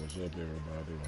What's up, everybody?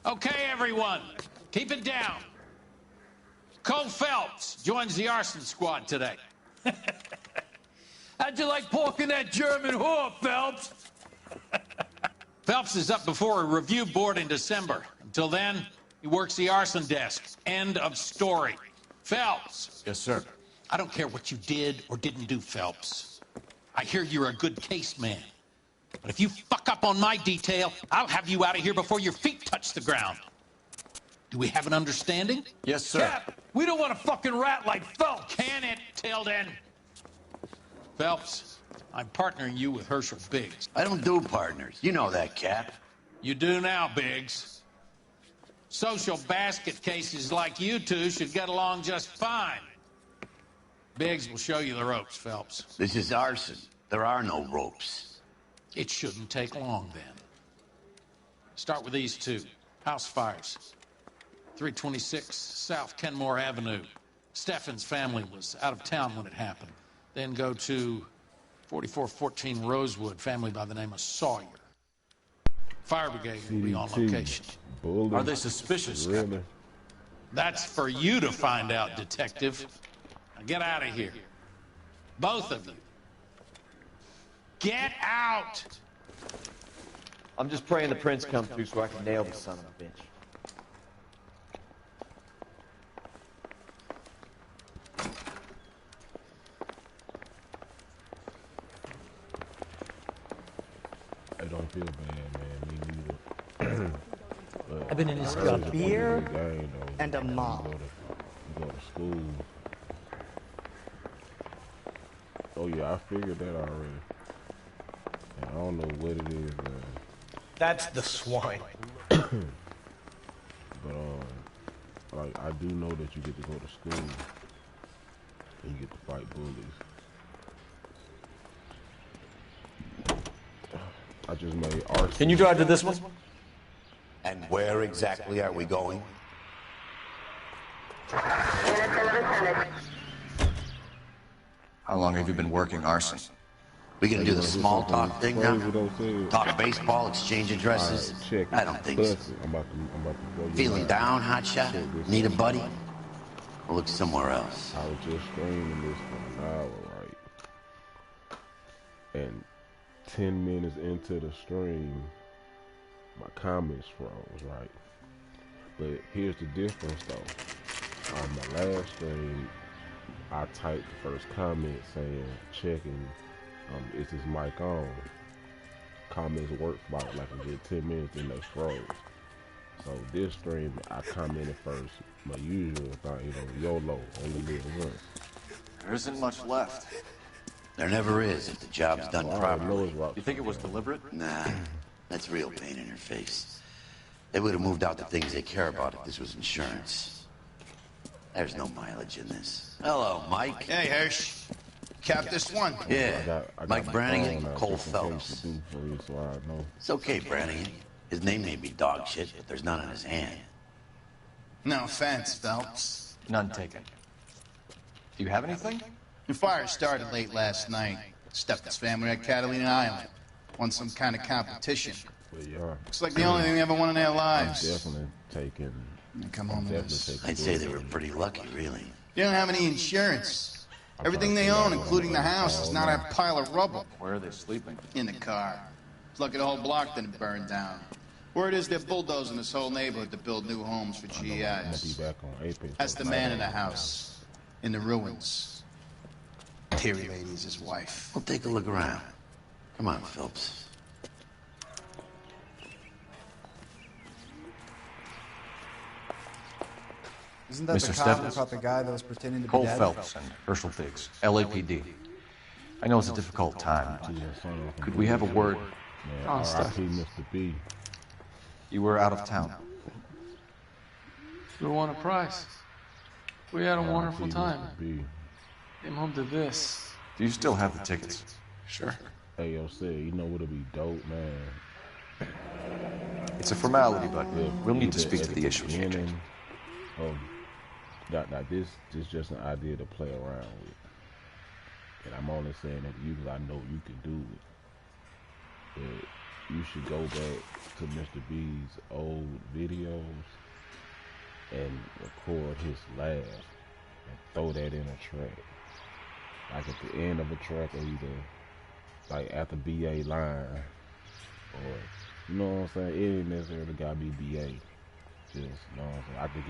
Okay, everyone, keep it down. Cole Phelps joins the arson squad today. How'd you like pork in that German whore, Phelps? Phelps is up before a review board in December. Until then, he works the arson desk. End of story. Phelps. Yes, sir. I don't care what you did or didn't do, Phelps. I hear you're a good case man. But if you fuck up on my detail, I'll have you out of here before your feet touch the ground. Do we have an understanding? Yes, sir. Cap, we don't want a fucking rat like Phelps. Can it, Tilden? Phelps, I'm partnering you with Herschel Biggs. I don't do partners. You know that, Cap. You do now, Biggs. Social basket cases like you two should get along just fine. Biggs will show you the ropes, Phelps. This is arson. There are no ropes. It shouldn't take long, then. Start with these two. House fires. 326 South Kenmore Avenue. Steffen's family was out of town when it happened. Then go to 4414 Rosewood, family by the name of Sawyer. Fire brigade will be on location. Are they suspicious? Really? That's for you to find out, detective. Now get out of here. Both of you. Get out! I'm just praying the prince comes through so I can nail the son of a bitch. I don't feel bad, man. Me neither. I've been in this a beer and a mom. You go to school. Oh yeah, I figured that already. And I don't know what it is, man. That's the swine. But like I do know that you get to go to school and you get to fight bullies. I just made arson. Can you drive to this one? And where exactly are we going? How long have you been working arson? We gonna do the small talk thing now? Talk Talk baseball, exchange addresses? Check. I don't think so. I'm about to throw you Feeling out. down, hotshot? Need a buddy? We'll look somewhere else. I was just streaming this for an hour, right? And 10 minutes into the stream, my comments froze, right? But here's the difference, though. On my last stream, I typed the first comment saying, checking, is this mic on? Comments work for about like a good 10 minutes and they froze. So this stream, I commented first, my usual thing, YOLO, only live once. There isn't much left. There never is if the job's done properly. You think it was deliberate? Nah, that's real pain in her face. They would have moved out the things they care about if this was insurance. There's no mileage in this. Hello, Mike. Hey, Hirsch. Cap this one. Yeah, I got Mike my Brannigan, phone out Cole just in case Phelps. to do for you, so I know. It's okay, Brannigan. His name may be dog shit, but there's none on his hand. No offense, Phelps. None taken. Do you have anything? The fire started late last night. Stephen's family at Catalina Island. Won some kind of competition. But yeah, Looks like the only thing they ever won in their I'm lives. definitely taking. Come home with us. I'd say they were pretty lucky, really. They don't have any insurance. Everything they own, including the house, is not a pile of rubble. Where are they sleeping? In the car. It's lucky the whole block didn't burn down. Word is they're bulldozing this whole neighborhood to build new homes for I'm gonna be GIs. back on Apex. That's the man in the house. In the ruins. Terry Lady's his wife. Well, take a look around. Come on, Phelps. Isn't that Mr. the cop Stephens? who caught the guy that was pretending to be Cole dead? Phelps and Herschel Biggs, LAPD. I know it's a difficult time. Could we have a word? R.I.P. Mr. B. You were out of town. We won a prize. We had a wonderful time. B. Came home to this. Do you still have the tickets? Sure. Hey, yo, said, you know what'll be dope, man? It's a formality, but we'll need to Either speak at to the issue. beginning of now this is just an idea to play around with, and I'm only saying that to you because I know you can do it. But you should go back to Mr. B's old videos and record his laugh and throw that in a track, like at the end of a track, or either like after BA line, or you know what I'm saying. It ain't necessarily gotta be BA. Just, you know what I'm saying? I think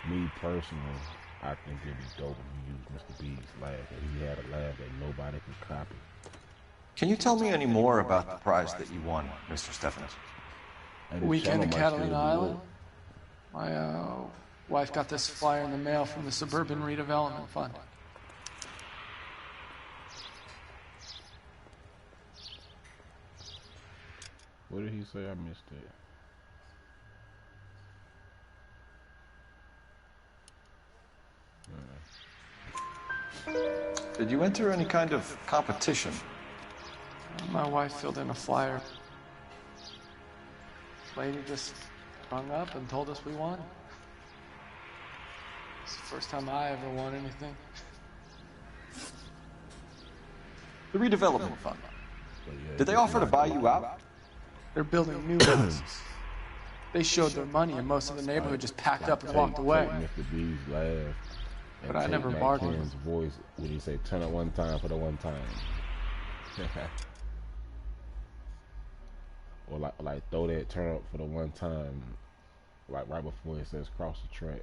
me personally, I think it'd be dope if you use Mr. B's laugh. That he had a laugh that nobody could copy. Can you tell me any more about the prize that you won, Mr. Stephens? Weekend at Catalina Island. My wife got this flyer in the mail from the Suburban Redevelopment Fund. What did he say? I missed it. Did you enter any kind of competition? My wife filled in a flyer. Lady just hung up and told us we won. It's the first time I ever won anything. The redevelopment fund. Did they offer to buy you out? They're building new houses. They showed their money and most of the neighborhood just packed up and walked away. Mr. B's laugh. But I never bargained. Ken's voice when he say, "Turn it one time for the one time." Or like throw that turn up for the one time, like right before it says cross the track.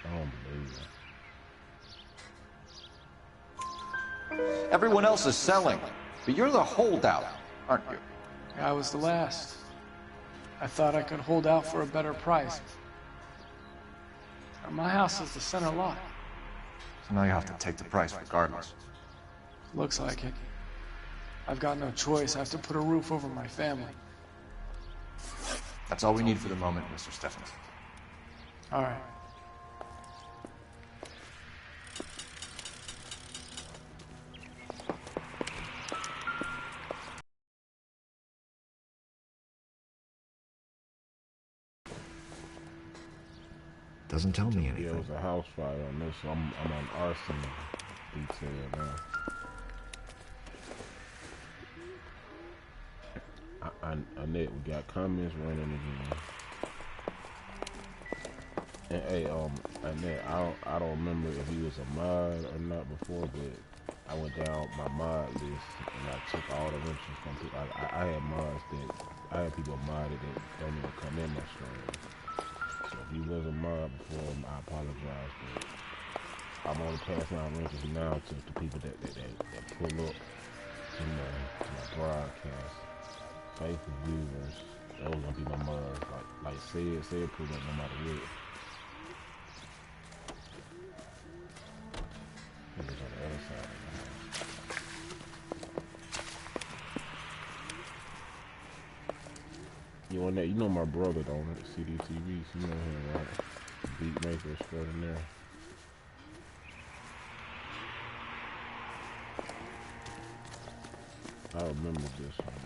I don't believe it. Everyone else is selling, but you're the holdout, aren't you? I was the last. I thought I could hold out for a better price. My house is the center lot. So now you have to take the price regardless. Looks like it. I've got no choice. I have to put a roof over my family. That's all we need for the moment, Mr. Stephens. All right. Doesn't tell me anything. Yeah, it was a house fire on this. So I'm on arson detail now. Annette, we got comments running again. And hey, Annette, I don't remember if he was a mod or not before, but I went down my mod list and I took all the wrenches from people. I had mods that I had people modded that don't even come in my stream. So if you was a mod before, I apologize, but I'm only passing out wrenches now to the people that pull up to my broadcast. Faithful viewers, those gonna be my mods. Like said pull up no matter what. It was on the other side of the house. You on that? You know my brother don't at CDTV, so you know him, right? Beat maker extraordinaire. I remember this one.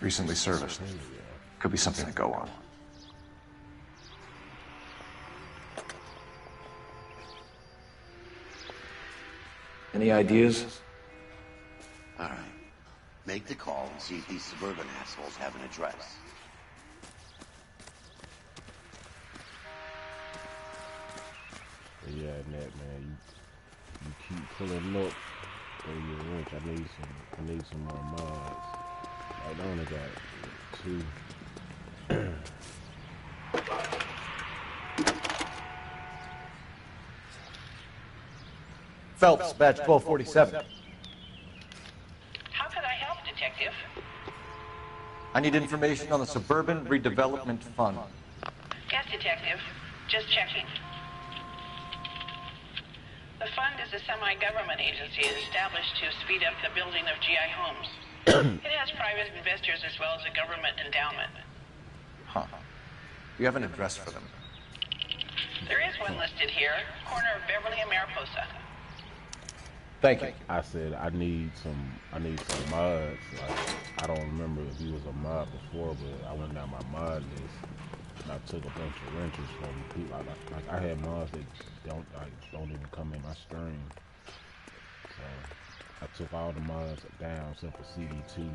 Recently serviced. Could be something to go on. Any ideas? All right. Make the call and see if these suburban assholes have an address. Yeah, Nat, man, you keep pulling up for your wrench. I need some more mods. I only got 2. Phelps, badge 1247. How can I help, Detective? I need information on the Suburban Redevelopment Fund. Yes, Detective. Just checking. The fund is a semi-government agency established to speed up the building of GI homes. It has private investors as well as a government endowment. Huh. Do you have an address for them? There is one listed here, corner of Beverly and Mariposa. Thank you. I said I need some mods. Like, I don't remember if he was a mod before, but I went down my mod list and I took a bunch of wrenches from people. Like I had mods that don't even come in my stream. So I took all the mods down except for CD2.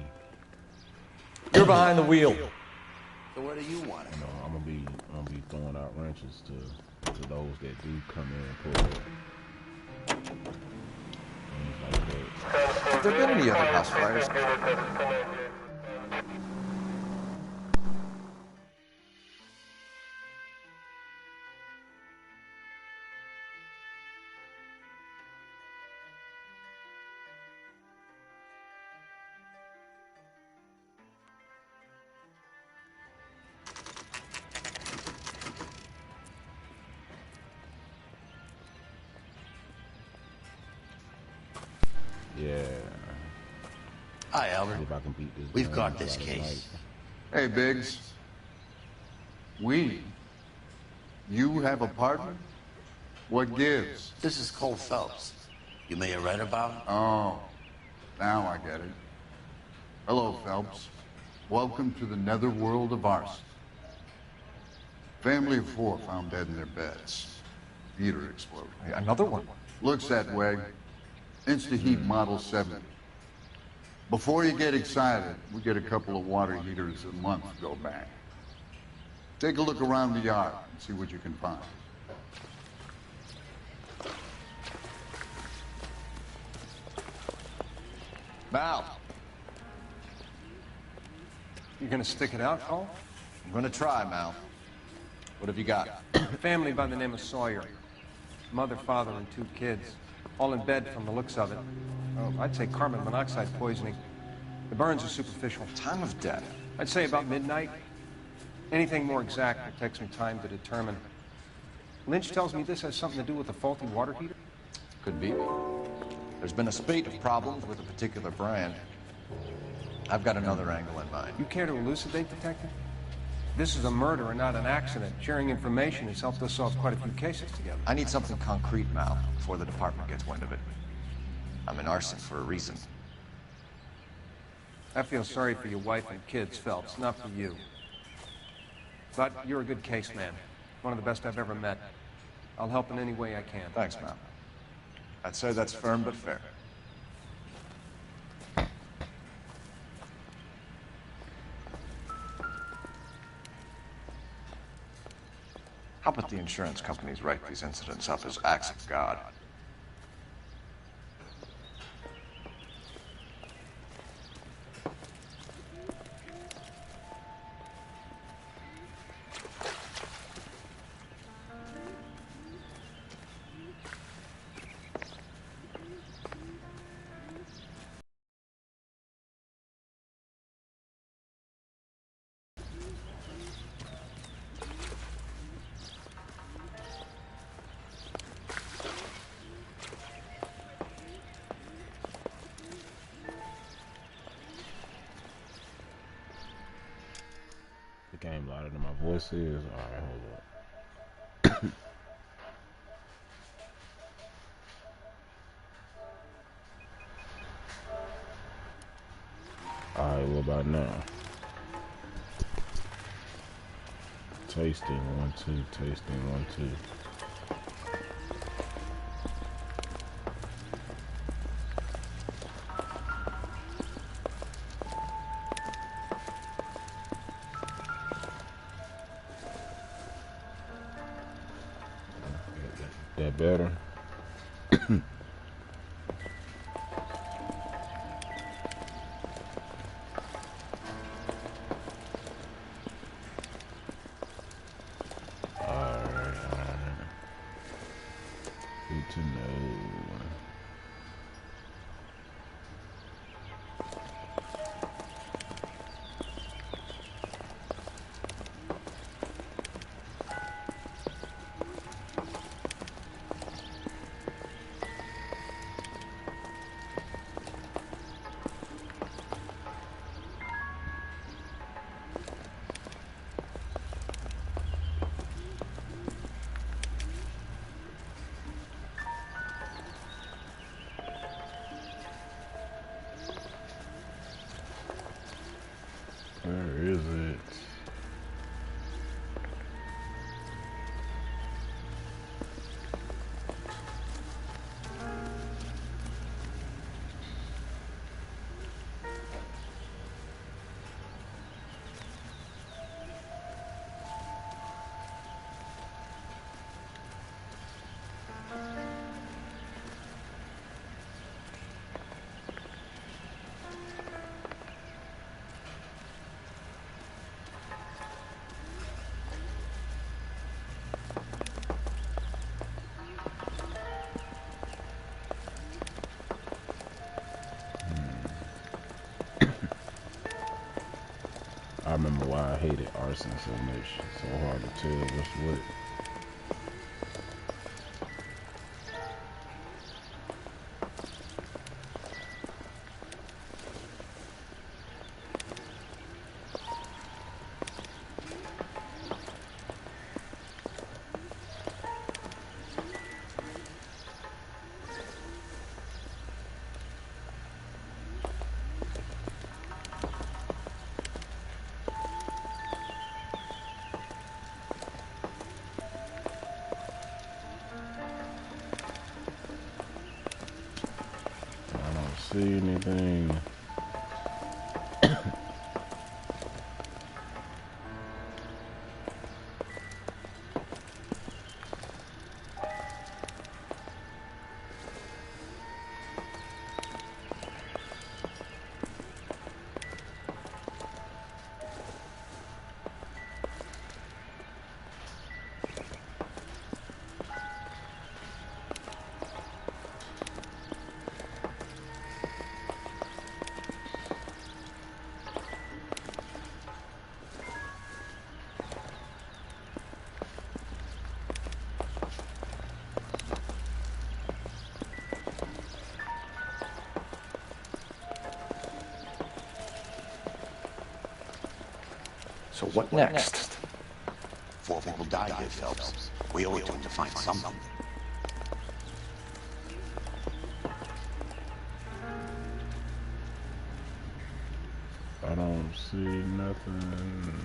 You're behind the wheel. So what do you want? You know, I'm gonna be throwing out wrenches to those that do come in and pull up. Have there been any other house fires? Yeah. Hi, Albert. See if I can beat this. We've got this case. Hey, Biggs. You have a partner? What gives? This is Cole Phelps. You may have read about him? Oh, now I get it. Hello, Phelps. Welcome to the netherworld of arson. Family of 4 found dead in their beds. Heater exploded. Another one? Looks that way. Insta-heat Model 70. Before you get excited, we get a couple of water heaters a month to go back. Take a look around the yard and see what you can find. Mal. You gonna stick it out, Cole? I'm gonna try, Mal. What have you got? Family by the name of Sawyer. Mother, father, and 2 kids. All in bed from the looks of it. Oh, I'd say carbon monoxide poisoning. The burns are superficial. Time of death? I'd say about midnight. Anything more exact will take some time to determine. Lynch tells me this has something to do with a faulty water heater. Could be. There's been a spate of problems with a particular brand. I've got another angle in mind. You care to elucidate, Detective? This is a murder and not an accident. Sharing information has helped us solve quite a few cases together. I need something concrete, Mal, before the department gets wind of it. I'm in arson for a reason. I feel sorry for your wife and kids, Phelps, not for you. But you're a good case man. One of the best I've ever met. I'll help in any way I can. Thanks, Mal. I'd say that's firm but fair. How about the insurance companies write these incidents up as acts of God? The game louder than my voice is. Alright, hold up. Alright, what about now? Tasting 1 2. Tasting 1 2. That better? Good to know. Where is it? I remember why I hated arson so much. It's so hard to tell what's what. See anything? So what next? 4 people died here, Phelps. We owe it to him to find something. I don't see nothing.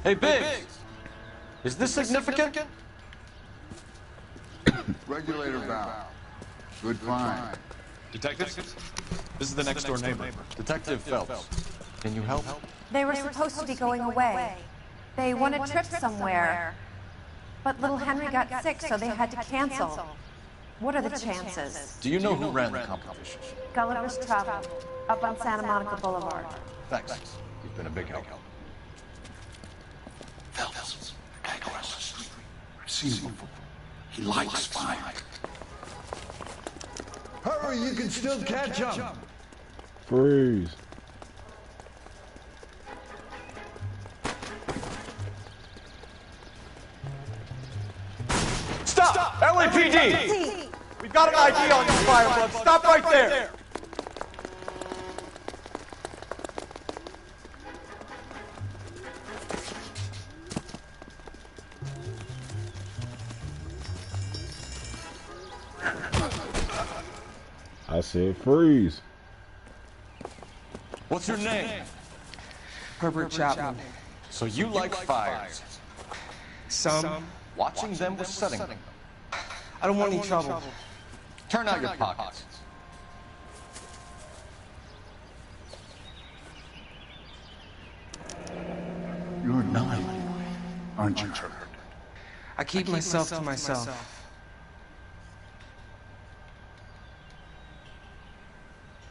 Hey, Biggs! Is this significant? Regulator valve. Good find. Detective? This is the next door neighbor. Detective Phelps. Can you help? They were supposed to be going away. They won a trip somewhere. But little Henry got sick, so they had to cancel. What are the chances? Do you know who ran the competition? Gulliver's Travel, up on Santa Monica Boulevard. Thanks. You've been a big help. Phelps, guy across the street. I've seen him before. He likes fire. Hurry, you can still catch him. Freeze. Stop! LAPD! We've got an ID on this fire, bud. Stop right there! I said freeze. What's your name? Herbert Chapman. So you like fires? Some. Watching them was setting them. I don't want any trouble. Turn out your pockets. You're not, aren't you, Herbert? I keep myself to myself.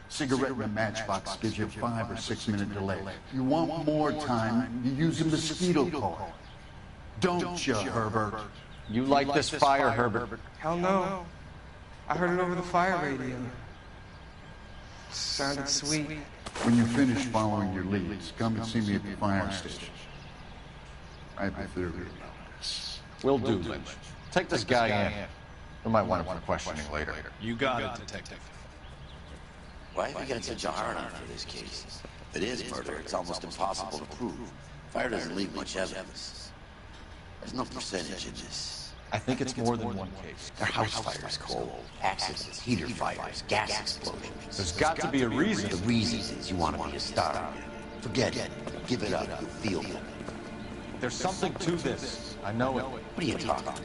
Cigarette in a matchbox gives you a 5 or 6 minute delay. You want more time, you use a mosquito coil. Don't you, Herbert? You like this fire, Herbert? Hell no. I heard it over the fire radio. Sounded sweet. When you finish following your leads, come and see me at the fire station. I have a theory about this. Will do, Lynch. Take this guy in. We might want him for questioning later. You got it, Detective. Why have you got such a hard on for this case? If it is murder, it's almost impossible to prove. Fire doesn't leave much evidence. There's no percentage in this. I think it's more than one case. There are house fires, Cole. Accidents, heater fires, gas explosions. There's got to be a reason. The reason is you want to be a star. Forget it. Give it up. You'll feel it. There's something to this. I know it. What are you talking about?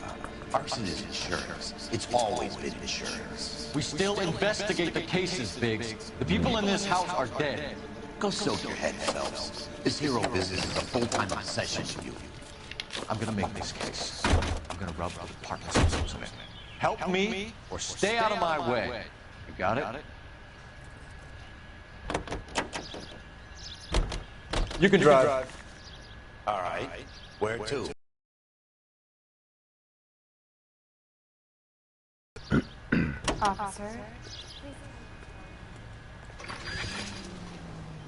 Arson is insurance. It's always been insurance. We still investigate the cases, Biggs. The people in this house are dead. Go soak your head, Phelps. This hero business is a full-time obsession to you. I'm gonna make this case. I'm gonna rub the Parkinson's in it. Help me or stay out of my way. You got it? You can drive. All right. Where to? Officer.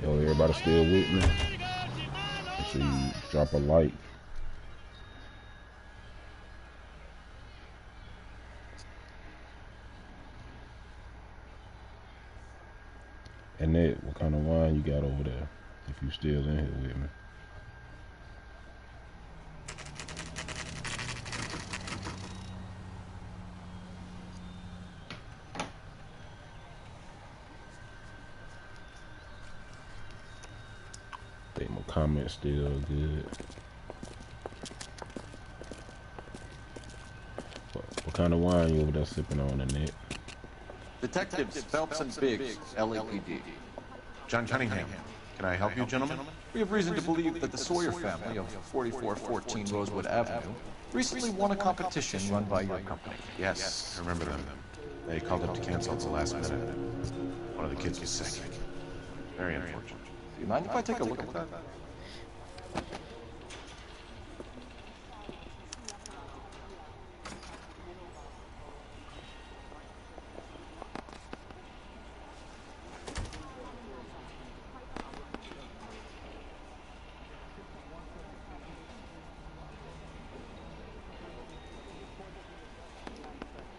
Yo, everybody still with me? Make sure you drop a like. And Ned, what kind of wine you got over there? If you still in here with me. Think my comments still good. What kind of wine you over there sipping on, Annette? Detectives Phelps and Biggs, LAPD. John Cunningham. Can I help you, gentlemen? We have reason to believe that the Sawyer family of 4414 Rosewood Avenue recently won a competition run by your company. Yes, I remember them. They called up to cancel at the last minute. One of the kids was sick. Very unfortunate. Do you mind if I take a look at that?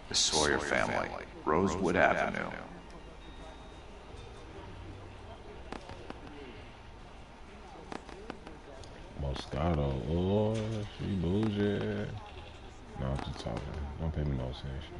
The Sawyer family, Rosewood Avenue. Moscato, oh, she bougie. No, I'm just talking. Don't pay me no attention.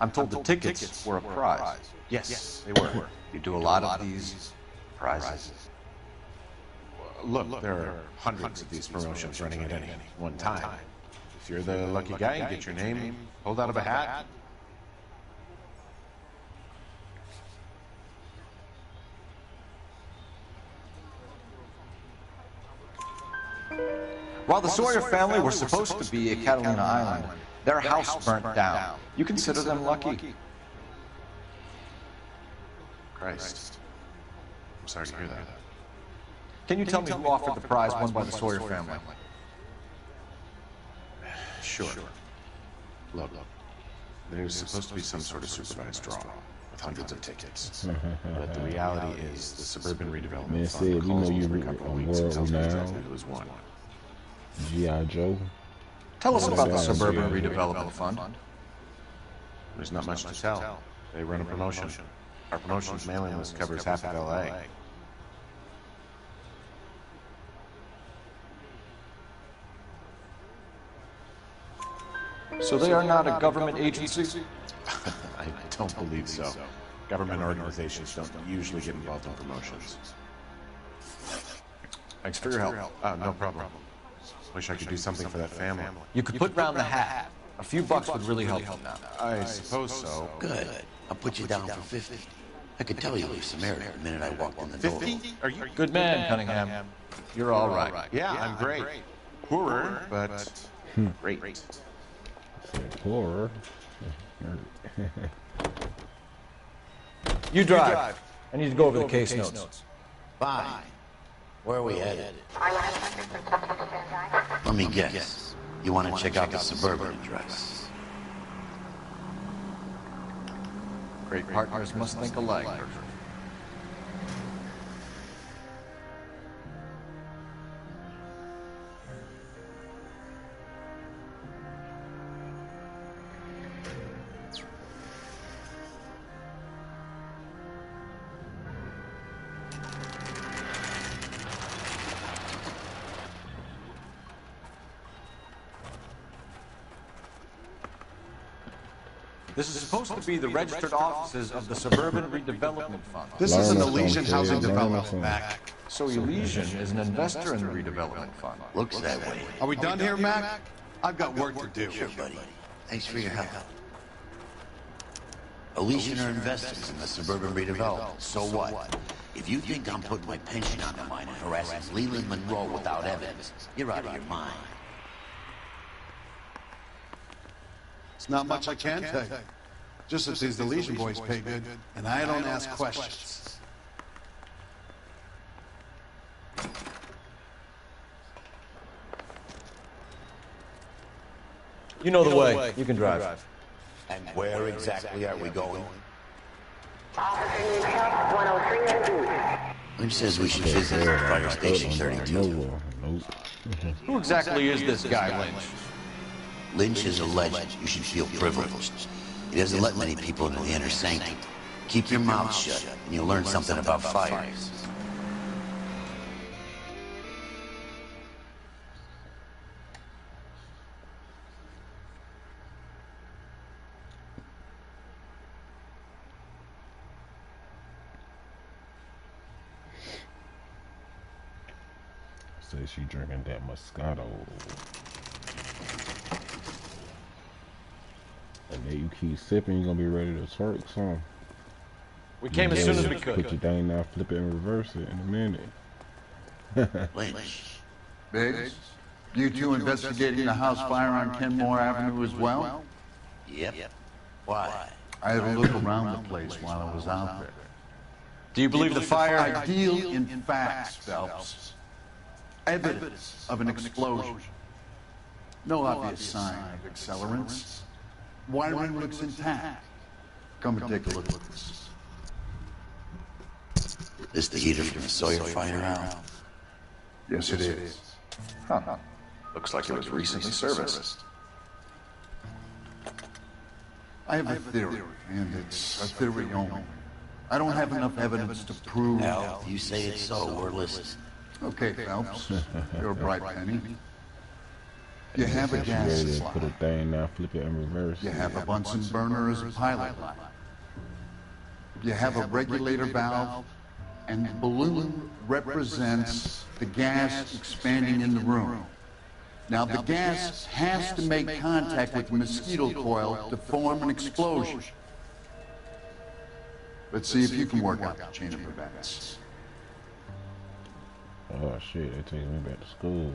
I'm told the tickets were a prize. Yes, they were. You do a lot of these prizes. Look, there are hundreds of these promotions running at any one time. If you're the lucky guy and get your name pulled out of a hat. While the Sawyer family were supposed to be at Catalina Island, their house burnt down. You consider them lucky? Christ. I'm sorry to hear that. Can you tell me who offered the prize won by the Sawyer family? Sure. Look, there's supposed to be some sort of supervised draw with hundreds of tickets. But the reality is the Suburban Redevelopment Man Fund said, calls you me know every you couple of on weeks and world tells me renowned. exactly who's won. G.I. Joe. Tell us about the Yeah, Suburban yeah. Redevelopment Fund. There's not much to tell. They run a promotion. Our promotion's mailing list covers half of L.A. So they are not a government agency? I don't believe so. Government organizations don't usually get involved in promotions. Thanks for your help. No problem. Wish I could do something for that family. You could put round the hat. A few bucks would really help them now. I suppose so. Good. I'll put you down for 50. I could tell you were Samaritan the minute I walked in the door. 50? Are you Good man, Cunningham. You're all right. Yeah, I'm great. Poorer, but great. Horror. You drive. I need to go over the case notes. Fine. Where are we headed? Let me guess. You want to check out the Suburban address? Great partners must think alike. This is supposed to be the registered offices of the Suburban Redevelopment Fund. This is an Elysian housing Learn development from- back. So Elysian is an investor in the redevelopment fund. Looks that way. Are we done here, Mac? I've got work to do. Sure, buddy. Thanks for your help. Elysian are investors in the Suburban Redevelopment. So what? If you think I'm putting my pension on the line and harassing Leland Monroe without evidence, you're out of your mind. It's not much I can tell you. Just that these Elysian boys pay good, and I don't ask questions. You know the way. You can drive. And where exactly are we going? Lynch says we should visit Fire Station 32. Who exactly is this guy, Lynch? Lynch is a legend. You should feel privileged. He doesn't let many people into the inner sanctum. Keep your mouth shut, and you'll learn something about fires. Say she drinking that Moscato. And then you keep sipping, you're gonna be ready to twerk some. We came as soon as we could. Put your thing down, flip it, and reverse it in a minute. Lynch. Biggs, you two investigating the house fire on Kenmore Avenue as well? Yep. Why? I had a look around the place while I was out there. Do you believe the fire? I deal in facts, Phelps. Evidence of an explosion. No obvious sign of accelerants. Wiring looks intact. Come and take a look at this. This the heater from the Sawyer fire, Al? Yes, it is. Huh. Looks like it was recently serviced. I have a theory, and it's a theory only. I don't have enough evidence to prove... Al, if you say it's so, we're listening. Okay, Phelps. You're a bright penny. You have a gas Put a supply. thing now, flip it and reverse. You have a Bunsen burner as a pilot line. You have a regulator valve, and the balloon represents the gas expanding in the room. Now, the gas has to make contact with the mosquito coil to form an explosion. Let's see if you can work out the chain of events. Oh shit, they taking me back to school.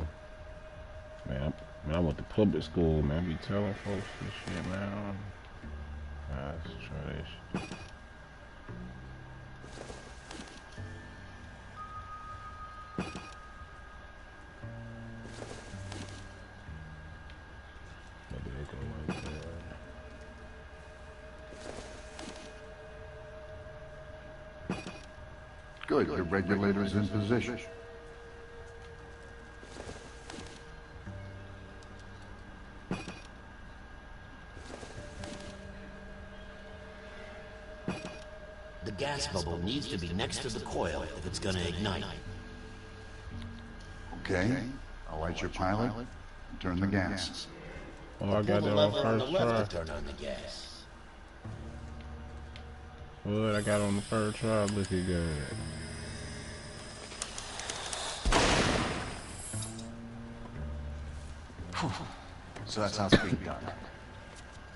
Man, I went to public school, man. I be telling folks this shit, man. That's trash. Maybe they go like that. Good, the regulator's in position. The gas bubble needs to be next to the coil if it's gonna ignite. Okay, I'll light your pilot and turn the gas. Oh, I got that on first try. Turn on the gas. What I got on the first try, looking good. So that's how it's being done.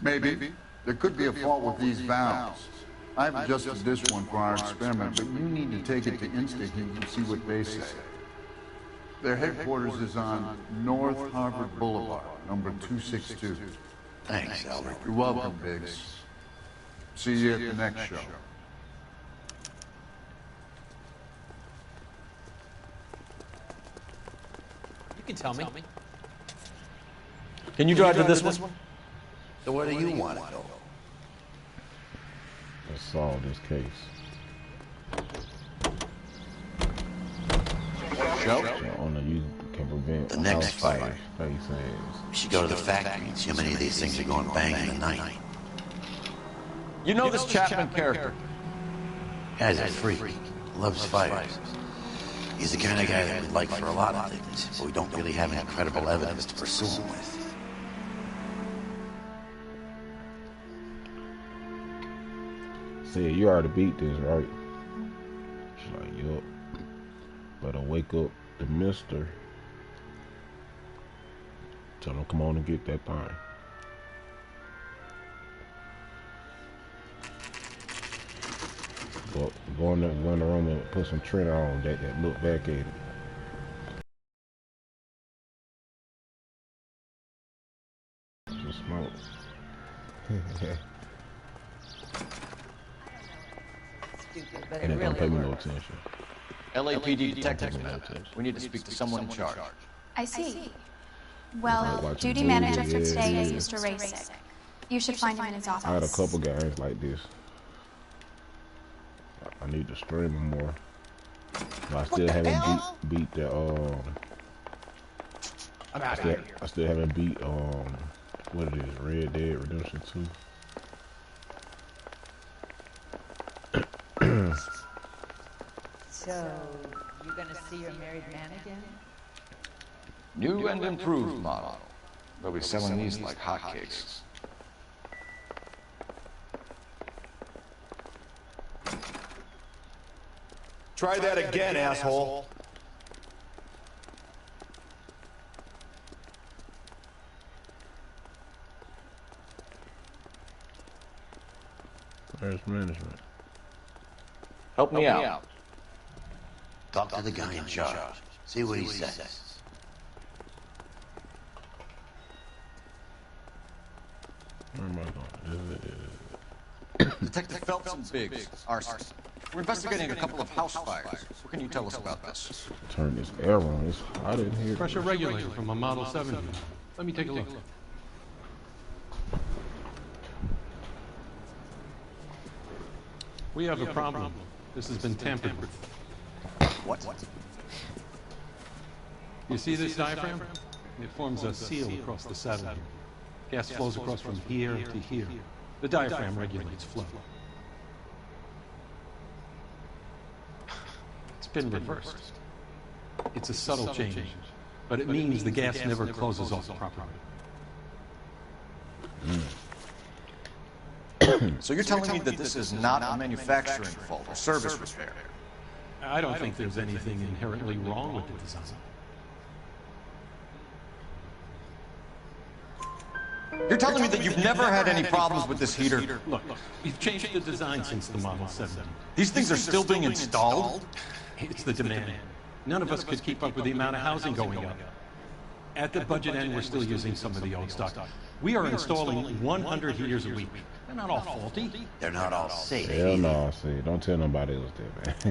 Maybe. There could be a fault with these valves. I've adjusted this one for our experiment, but you need to take it to Insta-Heat and see what they say. Their headquarters is on North Harvard Boulevard, number 262. Thanks, Albert. You're welcome, Biggs. See you at the next show. You can tell me. Can you drive to this one? So where do you want to go? Let's solve this case. Show? Only you can prevent The next fire. fire. Faces. We should go to the factory and see how many of these things are going bang in the night. You know this Chapman character? Guy's a freak. Loves fires. He's the kind of guy that we'd like for a lot of things, but we don't really have any credible evidence to pursue him with. Said you already beat this, right? She's like, yup. Better wake up the mister. Tell him come on and get that pine. Go in the room and put some Trent on that look back at it. Just smoke. And they don't pay me no attention. LAPD detectives, ma'am. We need to speak to someone in charge. I see. Well, duty manager for today is Mr. Rasick. You should find him in his office. I had a couple guys like this. I need to stream them more. But I still haven't beat the I'm out of here. I still haven't beat what it is, Red Dead Redemption 2. So, you gonna see your married man again? New and improved model. They'll be selling these like hotcakes. Try that again, asshole. Where's management? Help me out. Talk to the guy in charge. See what he says. Where am I going? Detective Phelps and Biggs, arson. We're investigating a couple of house fires. What can you tell us about this? Turn this air on. It's hot in here. Pressure regulator from a Model 70. Let me take a look. We have a problem. This has been tampered with. What? You see this diaphragm? It forms a seal across the saddle. Gas flows across from here to here. The diaphragm regulates flow. It's been reversed. It's a subtle change, but it means the gas never closes off properly. So you're telling me that this is not a manufacturing fault, a service repair? I don't think there's anything inherently wrong with the design. You're telling me that you've never had any problems with this heater? Look, we've changed the design since the Model 70. These things are still being installed? It's the demand. None of us could keep up with the amount of housing going up. At the budget end, we're still using some of the old stock. We are installing 100 heaters a week. They're not all faulty. They're not all safe. Hell no, see. Don't tell nobody else that,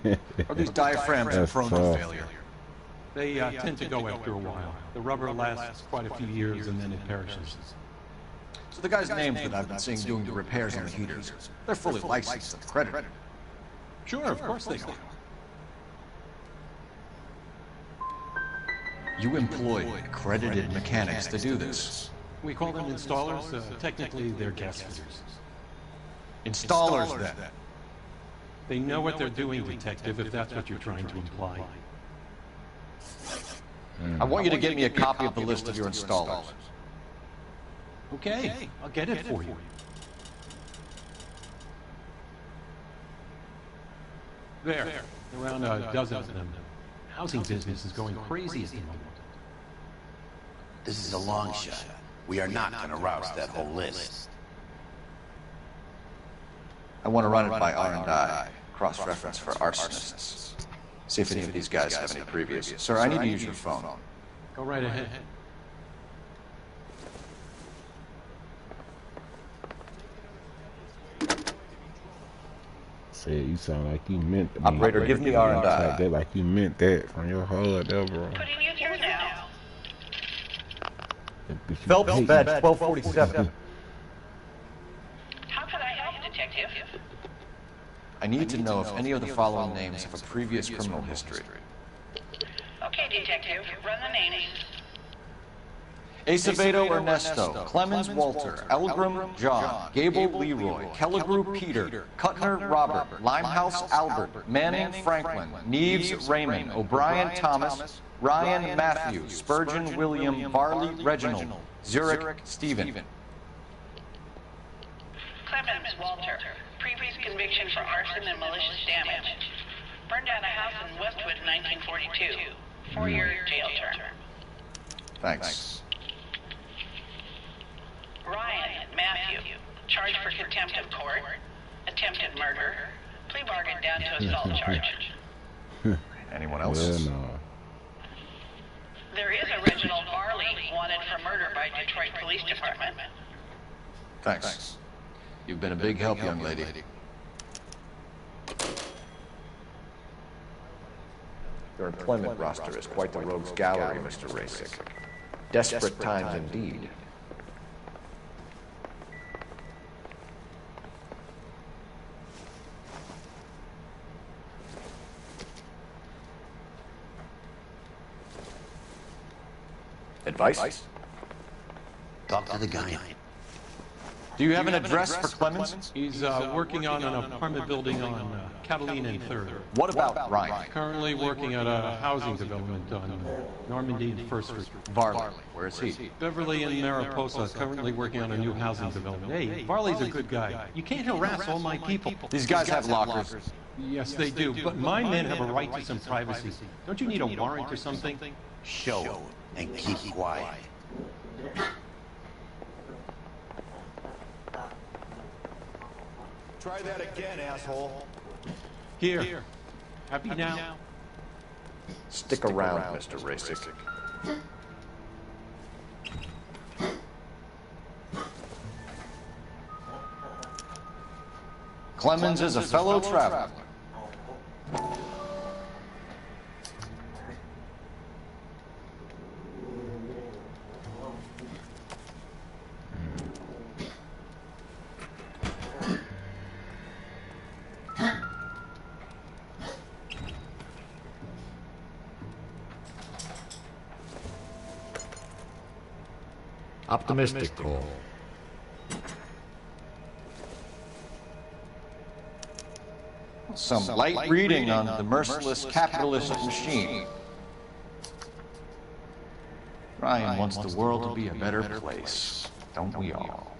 man. Are these diaphragms prone to failure? They tend to go after a while. The rubber lasts quite a few years and then it perishes. So the guys' names that I've been seeing doing the repairs on the heaters, they're fully licensed and accredited. Sure, of course they are. You employ accredited mechanics to do this. We call them installers. Technically, they're gas fitters. Installers, then? They know what they're doing, Detective, if that's what you're trying to imply. I want you to get me a copy of the list of your installers. Okay, I'll get it for you. There. Around a dozen of them. Housing business is going crazy at the moment. This is a long shot. We are not going to rouse that whole list. I want to run it by R&I, cross-reference for arsonists. See if any of these guys have any previous. Sir, I need to use your phone. Go right ahead. Say you sound like you meant to. Operator, give me R&I. That like you meant that from your heart, there, bro. Putting you through now. Phelps bed 1247. How can I help, Detective? I need to know if any of the following names have a previous criminal history. Okay, Detective, run the names. Acevedo Ernesto, Clemens Walter, Elgram John, Gable Leroy, Kelligrew Peter, Cutner Robert, Limehouse Albert, Manning Franklin, Neves Raymond, O'Brien Thomas, Ryan Matthew, Spurgeon William, Varley Reginald, Zurich Stephen. Clemens Walter, previous conviction for arson and malicious damage. Burned down a house in Westwood in 1942. 4-year jail term. Thanks. Ryan Matthew, charged for contempt of court, attempted murder, plea bargain down to assault charge. Anyone else? Well, no. There is a Reginald Varley wanted for murder by Detroit Police Department. Thanks. You've been a big help, young lady. Your employment roster is quite the rogues gallery, Mr. Rasick. Desperate times indeed. Advice? Talk to the guy. Do you have an address for Clemens? He's working on an apartment building on Catalina and 3rd. What about Ryan? Currently working at a housing development on Normandy and 1st Street. Varley, where is he? Beverly and Mariposa, currently working on a new housing development. Hey, Varley's a good guy. You can't harass all my people. These guys have lockers. Yes, they do, but my men have a right to some privacy. Don't you need a warrant or something? Show and keep quiet. Try that again, asshole. Here. Happy now? Stick around, Mr. Rasick. Clemens is a fellow traveler. Optimistic call. Some light reading on the merciless capitalist machine. Ryan wants the world to be a better place, don't we all?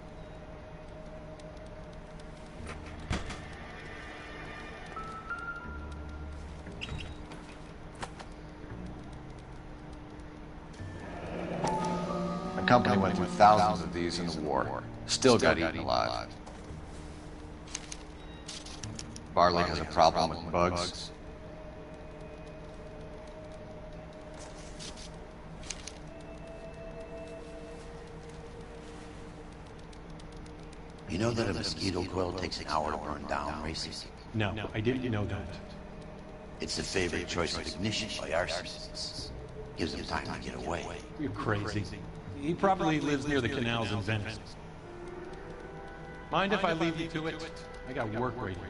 The company went through thousands of these in the war. Still got eaten alive. Barley has a problem with bugs. You know that a mosquito coil takes an hour to burn down, Racy? No, I didn't know that. It's the favorite choice of ignition by arsonists. Gives them time to get away. You're crazy. He probably lives near the canals in Venice. Mind if I leave you to it? I got work waiting.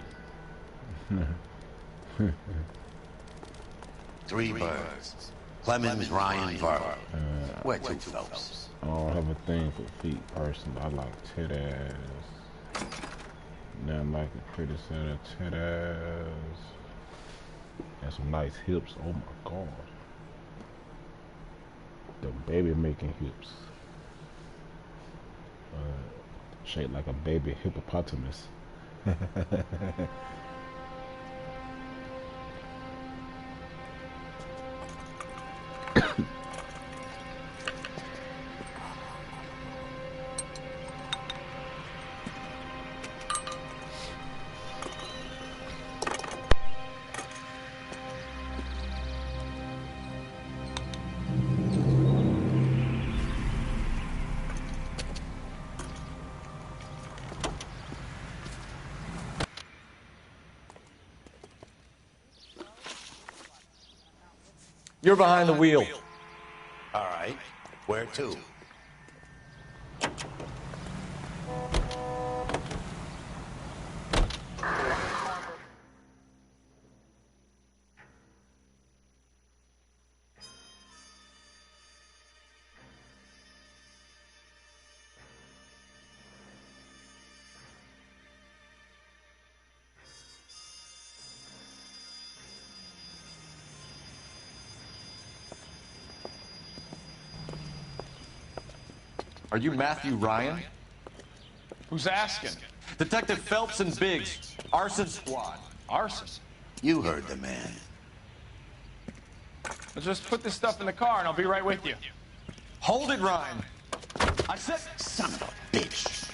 3 birds. Clemens, Ryan, Purp. Where to, Phelps? I don't have a thing for feet, personally. I like tit ass. Nothing like a pretty set of tit ass. And some nice hips. Oh my god. The baby making hips. Shaped like a baby hippopotamus. You're behind the wheel. All right. Where to? Are you Matthew Ryan? Who's asking? Detective Phelps and Biggs, arson squad. Arson? You heard the man. Let's just put this stuff in the car and I'll be right with you. Hold it, Ryan. I said... Son of a bitch.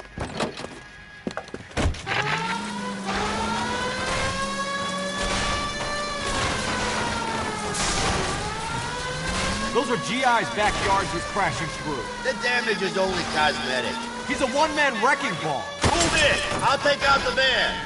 Those are GI's backyards he's crashing through. The damage is only cosmetic. He's a one-man wrecking ball. Move it! I'll take out the van.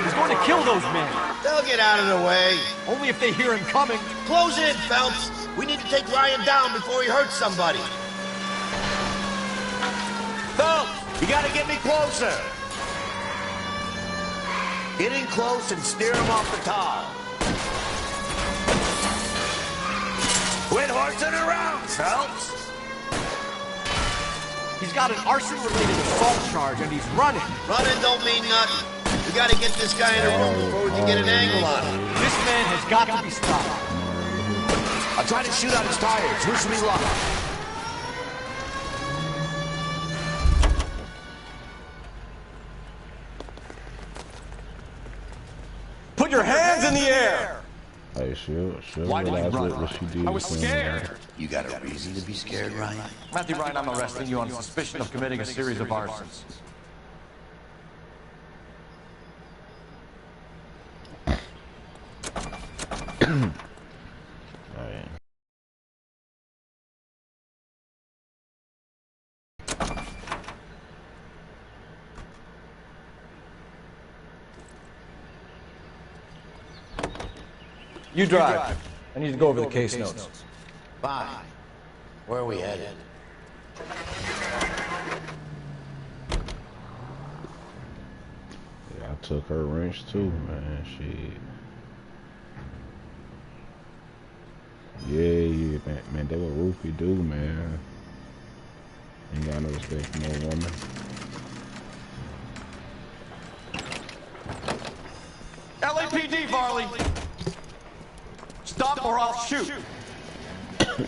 He's going to kill those men. They'll get out of the way. Only if they hear him coming. Close in, Phelps. We need to take Ryan down before he hurts somebody. Phelps, you gotta get me closer. Get in close and steer him off the tar. Quit horsing around, Phelps. He's got an arson-related assault charge and he's running. Running don't mean nothing. We gotta get this guy in a room before we can get an angle on him. This man has got to be stopped. I'll try to shoot out his tires. Who should we lock? Put your hands in the air! Hey, she'll Why did you realize run, what she Ryan? did. I was scared. You got a reason to be scared, Ryan? Matthew Ryan, I'm arresting you on suspicion of committing a series of arsons. You drive. I need to go over the case notes. Fine. Where are we headed? Yeah, I took her wrench too, man. Shit. Yeah, man. They what Rufy do, man. Ain't got no respect for no woman. Varley! Stop or I'll shoot! Did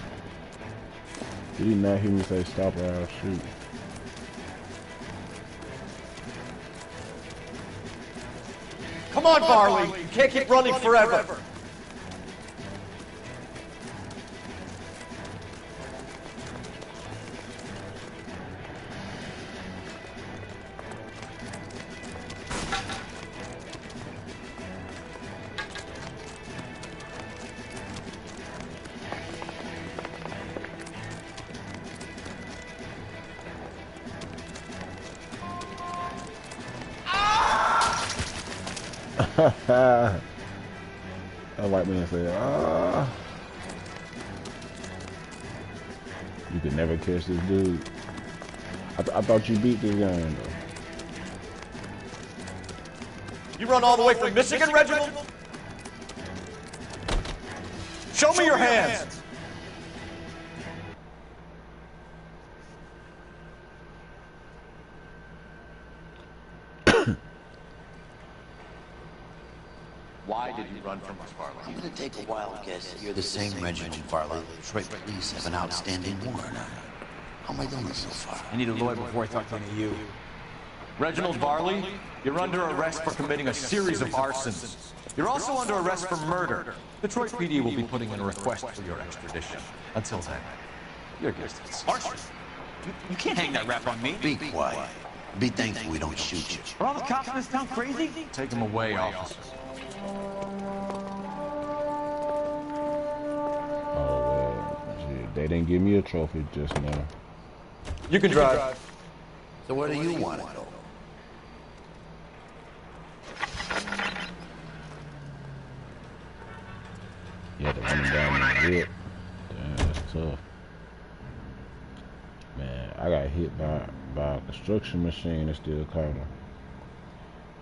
he not hear me say stop or I'll shoot? Come on, Varley! You can't keep running forever! That white man said, ah. You could never catch this dude. I thought you beat this guy, though. You run all the way from Michigan, Reginald? Show me your hands! Why did you run from us, Varley? I'm gonna take a wild guess that you're the same Reginald Varley the Detroit police have an outstanding warrant on. How am I doing so far? I need a lawyer before I talk to any of you. Reginald Varley, you're under arrest for committing a series of arsons. You're also under arrest for murder. Detroit PD will be putting in a request for your extradition. Until then, your distance. Arson? You can't hang that rap on me. Be quiet. Be thankful we don't shoot you. Are all the cops in this town crazy? Take him away, officer. Oh, well, shit, they didn't give me a trophy just now. You can drive. So where do you want to go? Yeah, the running down the whip. Damn, that's tough. Man, I got hit by a construction machine and still caught him.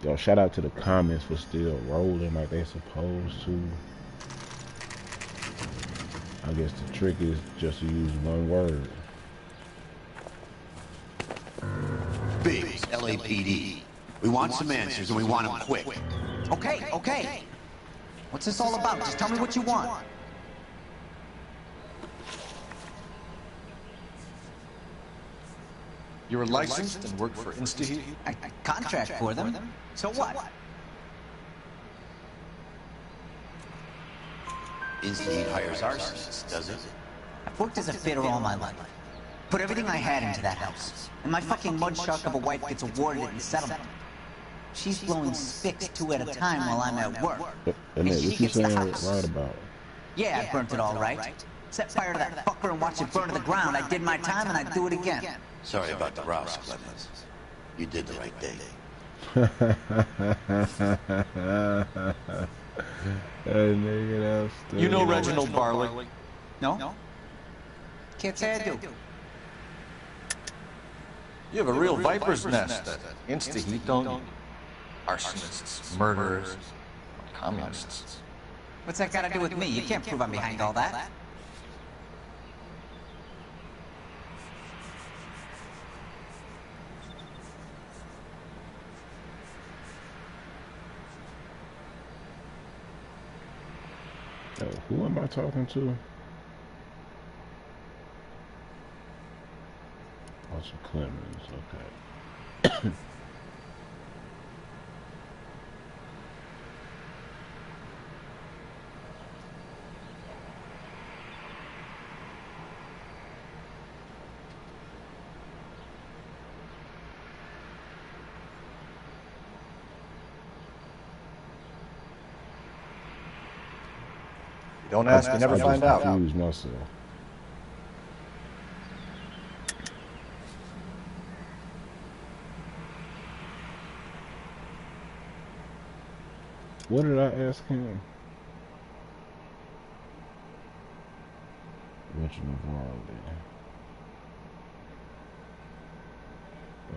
Yo, shout out to the comments for still rolling like they supposed to. I guess the trick is just to use one word. Biggs, LAPD. We want some answers and we want them quick. Okay, okay. What's this all about? Just tell me what you want. You're licensed and work for InstaHeat? I contract for them. So what? InstaHeat hires arsonists, does it? I've worked as a fitter all my life. Put everything I had into that house. And my fucking mudshark of a wife gets awarded it in settlement. She's blowing spicks 2 at a time while I'm at work. And she what you gets the saying house. right about? Yeah, I burnt it all right. Set fire to that fucker and watch it burn to the ground. I did my time and I'd do it again. Sorry about the rouse, Clemens. You did the right thing. You know Reginald Varley? No? Can't say I do. You have a real viper's nest at InstaHeat, don't you? Arsonists, murderers, communists. What's that got to do with me? You can't prove I'm behind all that. Who am I talking to? Officer Clemens, okay. Don't ask, you never find out. I confused myself. What did I ask him? Reginald Varley.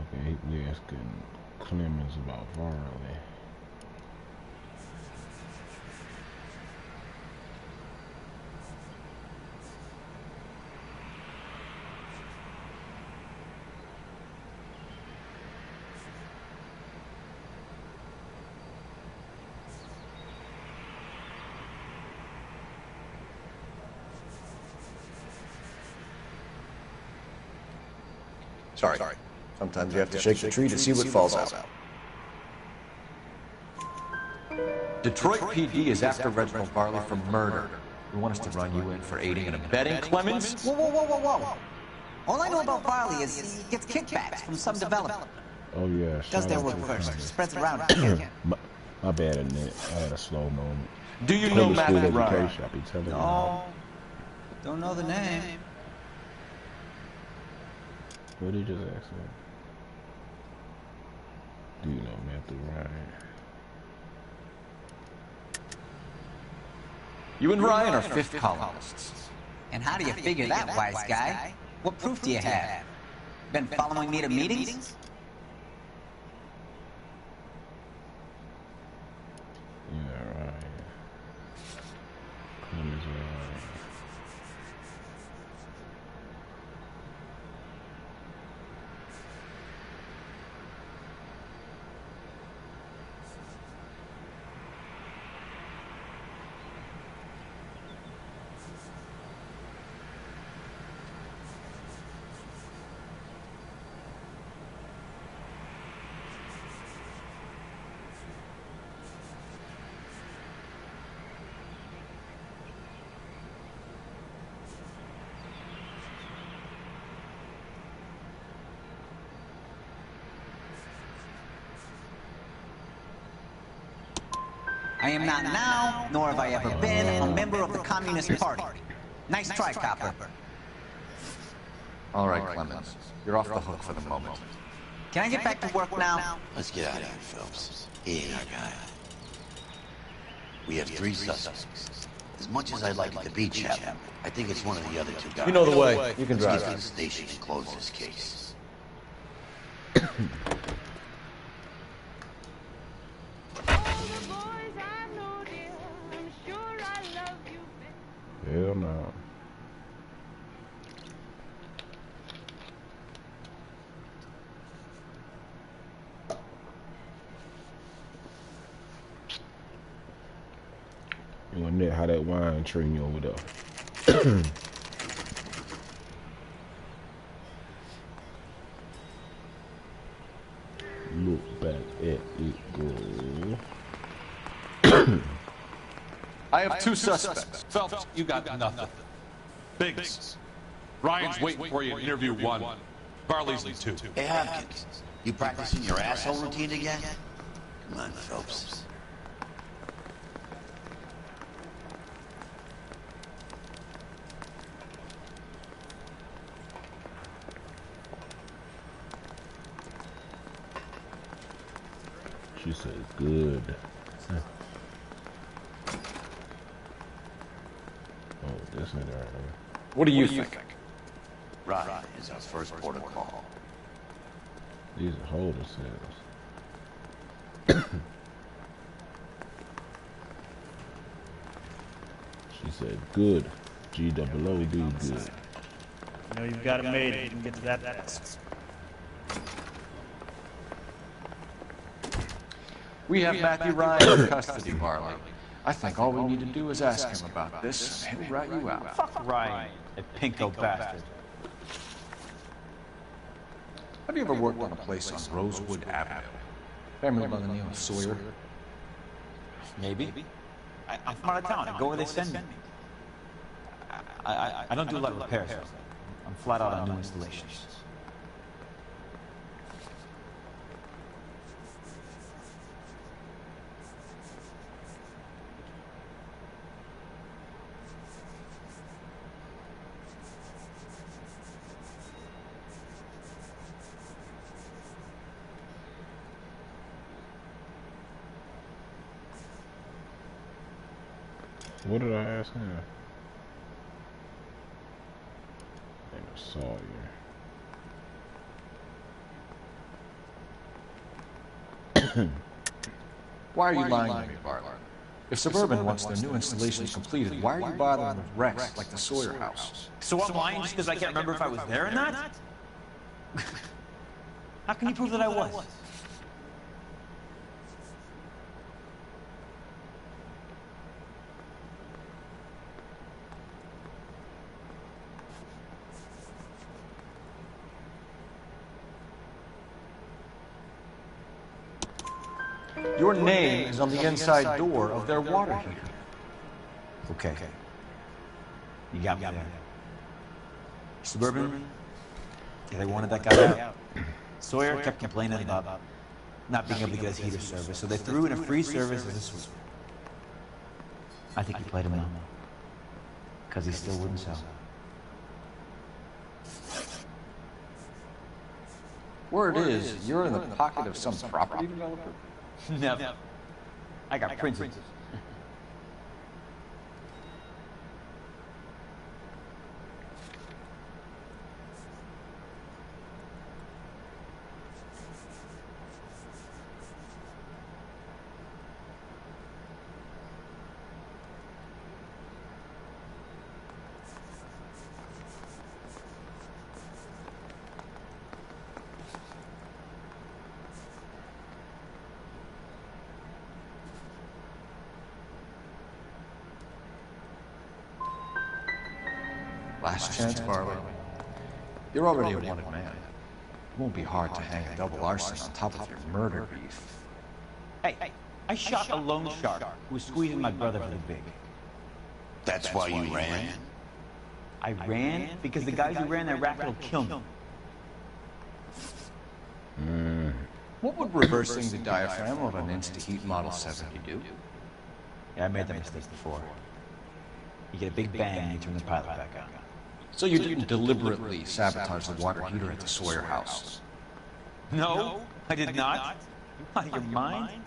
Okay, we asking Clemens about Varley. Sorry. Sometimes you have to shake the tree to see what falls out. Detroit PD is after Reginald Varley for murder. You want us to run you in for aiding and abetting Clemens? Whoa, whoa, whoa, whoa, whoa. All I know about Varley is he gets kickbacks from some developer. Oh yeah. Does their work first. Spreads around. My bad, Annette. I had a slow moment. Do you know Public school Matthew Ryan? education, I be telling you. No. Don't know the name. What did you just ask me? Do you know Matthew Ryan? You and Ryan are fifth columnists. And how do you figure that, wise guy? What proof do you have? Been following me to meetings? Yeah, right. Clemens Ryan. I am not now, nor have I ever been, a member of the Communist Party. Nice try, copper. All right, Clemens. You're off the hook for the moment. Can I get back to work now? Let's get out of here, Phelps. He ain't our guy. We have 3 suspects. As much as I'd like it to be Chapman, I think it's one of the other 2 guys. You know the way. You can drive. Let's get to the station and close this case. Hell no. You and that, how that wine treating you over there? Look back at it go. I have 2 suspects. Phelps, you got nothing. Biggs. Ryan's waiting for you in interview 1. Varley's in 2. Hey, Hopkins, you practicing your asshole routine again? Come on, Phelps. She said, good. Oh, this nigga right there. What do you think? Ryan is our first port of call. These are holder cells. She said, good. G-double-O-D, good. You know you've got it made if you can get to that fast. We have Matthew Ryan in custody, Varley. I think all we need to do is ask him about this, and he'll rat you out. Fuck Ryan, that pinko bastard. Have you ever worked on a place on Rosewood Avenue? Family by the name of Sawyer? Maybe. I'm from out of town. I go where they send me. I don't do a lot of repairs. I'm flat out on new installations. What did I ask him? Name of Sawyer. Why are you lying to me, Varley? If Suburban wants their new installations completed, why are you bothering with wrecks like the Sawyer house? So I'm lying just because I can't remember if I was there or not? How can you prove that I was? Your name is on the inside door of their water heater. Okay. You got me there. Suburban, yeah, they wanted that guy out. Sawyer kept complaining about not being able to get his heater service, so they threw in a free service as a sweep. I think he played him out. Because he still wouldn't sell. Word is, you're in the pocket of some property developer? Never. I got principles. Last chance, Barley. You're already a wanted man. It won't be hard to hang a double arson on top of your murder beef. Hey, I shot a loan shark who was squeezing my brother for the big. That's why you ran? I ran because the guys who ran that racket will kill me. What would reversing the diaphragm of an Insta-Heat Model 70 do? Yeah, I made that mistake before. You get a big bang and you turn the pilot back on. So you didn't deliberately sabotage the water heater at the Sawyer house? No, I did not. You out of your mind?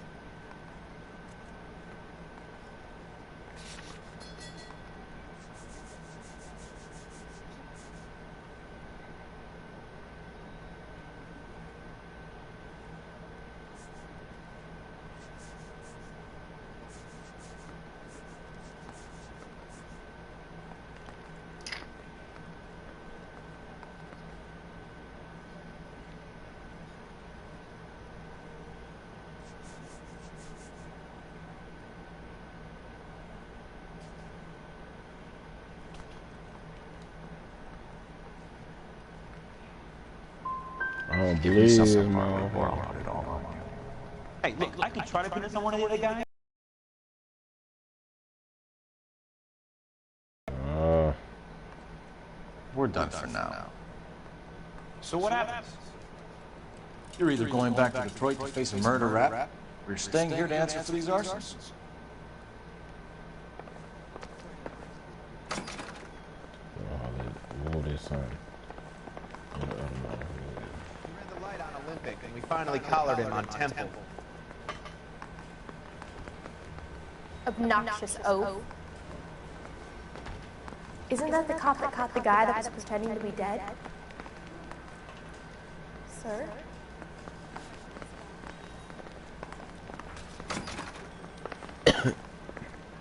I don't believe, man. Hey, look, I could try to pin this on one of the other guys. We're done for now. So what happens? You're either going back to Detroit to face a murder rap, or you're staying here to answer for these arsons. Whoa, this son. We ran the light on Olympic, and we finally collared him on Temple. Obnoxious oaf. Isn't that the cop that caught the guy that was pretending to be dead? Sir?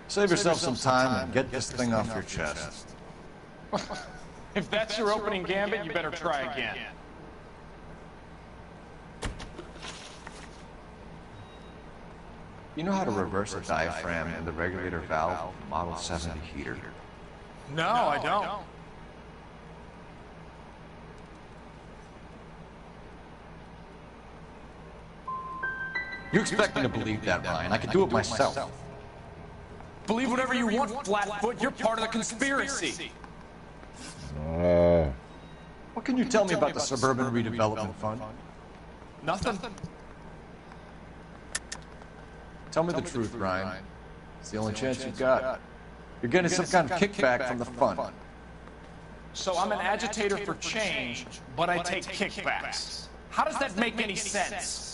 Save yourself some time and get this thing off your chest. If that's your opening gambit, you better try again. You know how to reverse a diaphragm in the regulator valve of the Model 70 heater? No, I don't. You expect me to believe that, Ryan? I can do it myself. Believe whatever you want, Flatfoot. You're part of the conspiracy. What can you tell me about the Suburban Redevelopment Fund? Nothing. Tell me the truth, Ryan. It's the only chance you've got. You're getting some kind of kickback from the fund. So I'm an agitator for change, but I take kickbacks. How does that make any sense?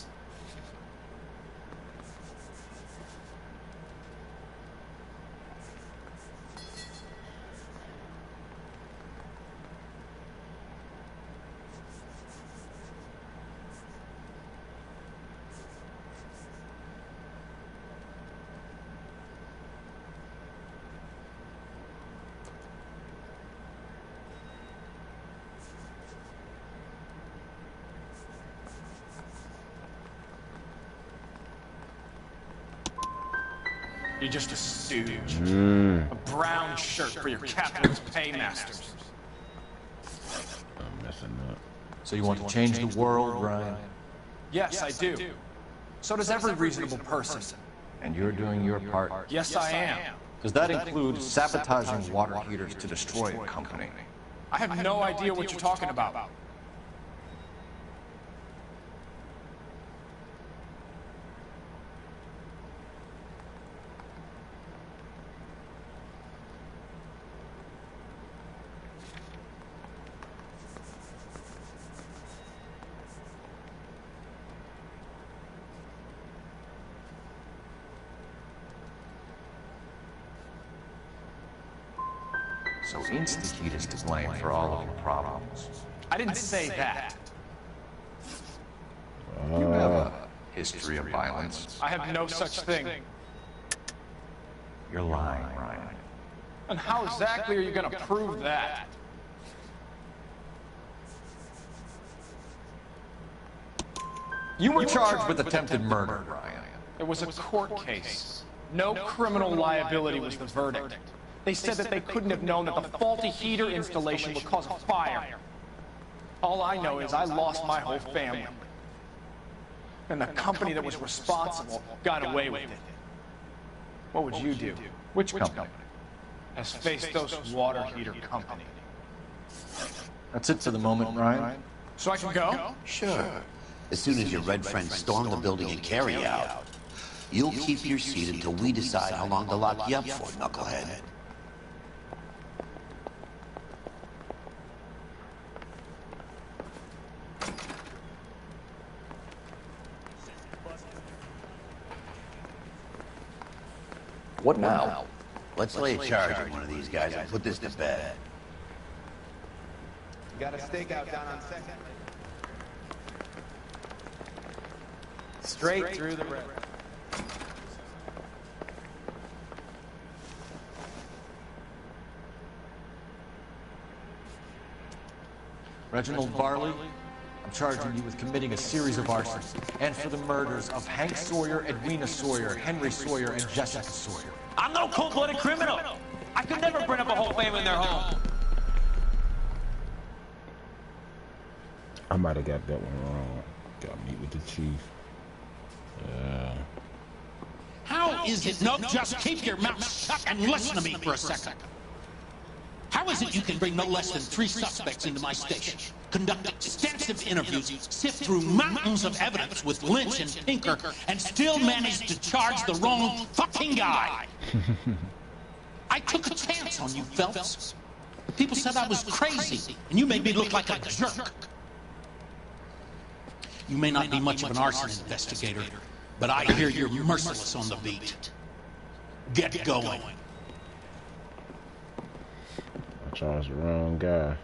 You're just a stooge. A brown shirt for your capitalist paymasters. I'm messing up. So you want to change the world, Ryan? Yes, I do. So does every reasonable person. And you're doing your part? Yes, I am. Does that include sabotaging water heaters to destroy a company? I have no idea what you're talking about. So Insta-Heat is to blame for all of your problems. I didn't say that. You have a history of violence. I have no such thing. You're lying, Ryan. And how exactly are you going to prove that? You were charged with attempted murder, Ryan. It was a court case. No criminal liability was the verdict. They said that they couldn't have known that the faulty heater installation would cause a fire. All I know is I lost my whole family. And the company that was responsible got away with it. What would you do? Which company? As face those water heater company. That's it for the moment, Ryan. So I can go? Sure. As soon as your red friends storm the building and carry out, you'll keep your seat until we decide how long to lock you up for, knucklehead. What now? Let's lay a charge on one of these guys and put this to bed. You got a stakeout down on 2nd. Straight through the red. Reginald Varley, I'm charging you with committing a series of arsons, and for the murders of Hank Sawyer, Edwina Sawyer, Henry Sawyer, and Jessica Sawyer. I'm no cold-blooded criminal. I could never burn up a whole family in their home. I might have got that one wrong. Got to meet with the chief. How is it? No, just keep your mouth shut and listen to me for a second. How is it you can bring no less than 3 suspects into my station, conduct extensive interviews, sift through mountains of evidence with Lynch and Pinker, and still manage to charge the wrong fucking guy? I took a chance on you, Phelps. People said I was crazy, and you made me look like a jerk. You may not be much of an arson investigator, but I hear you're merciless on the beat. Get going. I charged the wrong guy.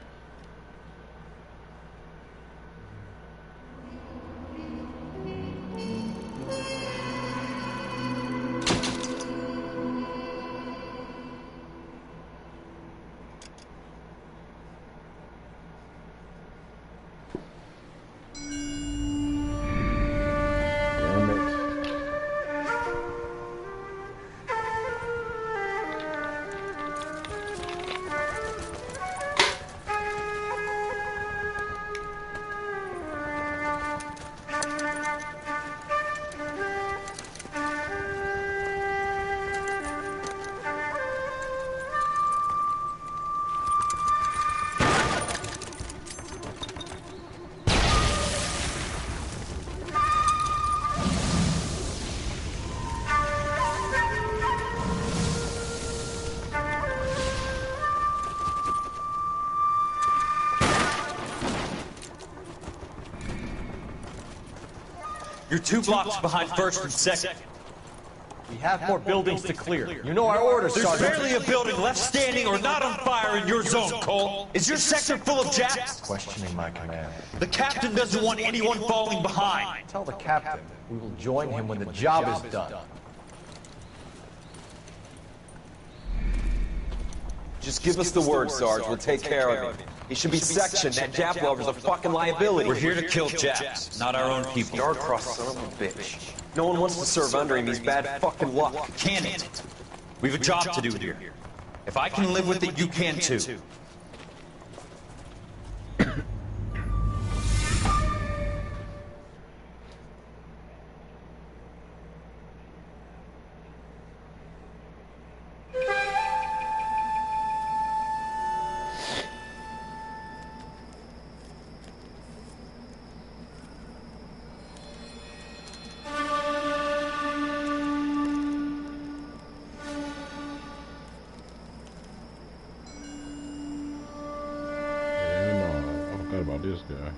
You're 2 blocks behind 1st and 2nd. We have more buildings to clear. You know our orders, There's Sergeant. barely a building left standing or not on fire in your zone, Cole. Is your sector full of Japs? Questioning my command. The captain doesn't want anyone falling behind. Tell the captain we will join him when the job is done. Just give us the word, Sarge. We'll take care of him. He should be sectioned. That Jap lover's a fucking liability. We're here to kill Japs, not our own people. Star-crossed son of a bitch. No one wants to serve under him. He's bad fucking luck. Can it? We have a job to do here. If I can live with it, you can too. this guy.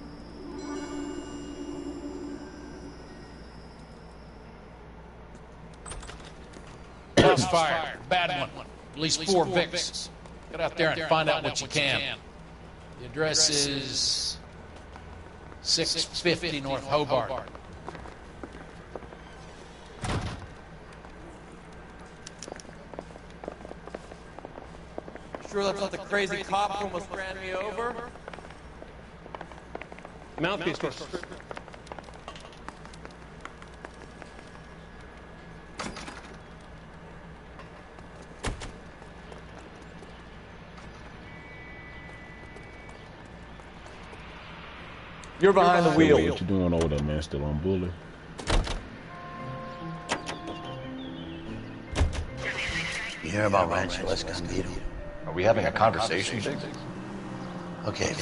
Crossfire, bad one. At least 4 Vicks. Get out there and find out what you can. The address is 650 North Hobart. Sure that's not the crazy cop who almost ran me over? Mouthpiece for... You're behind the wheel. What you doing over there, man? Still on bully? You hear about Rancho Escondido? Are we having a conversation, Biggs? Okay.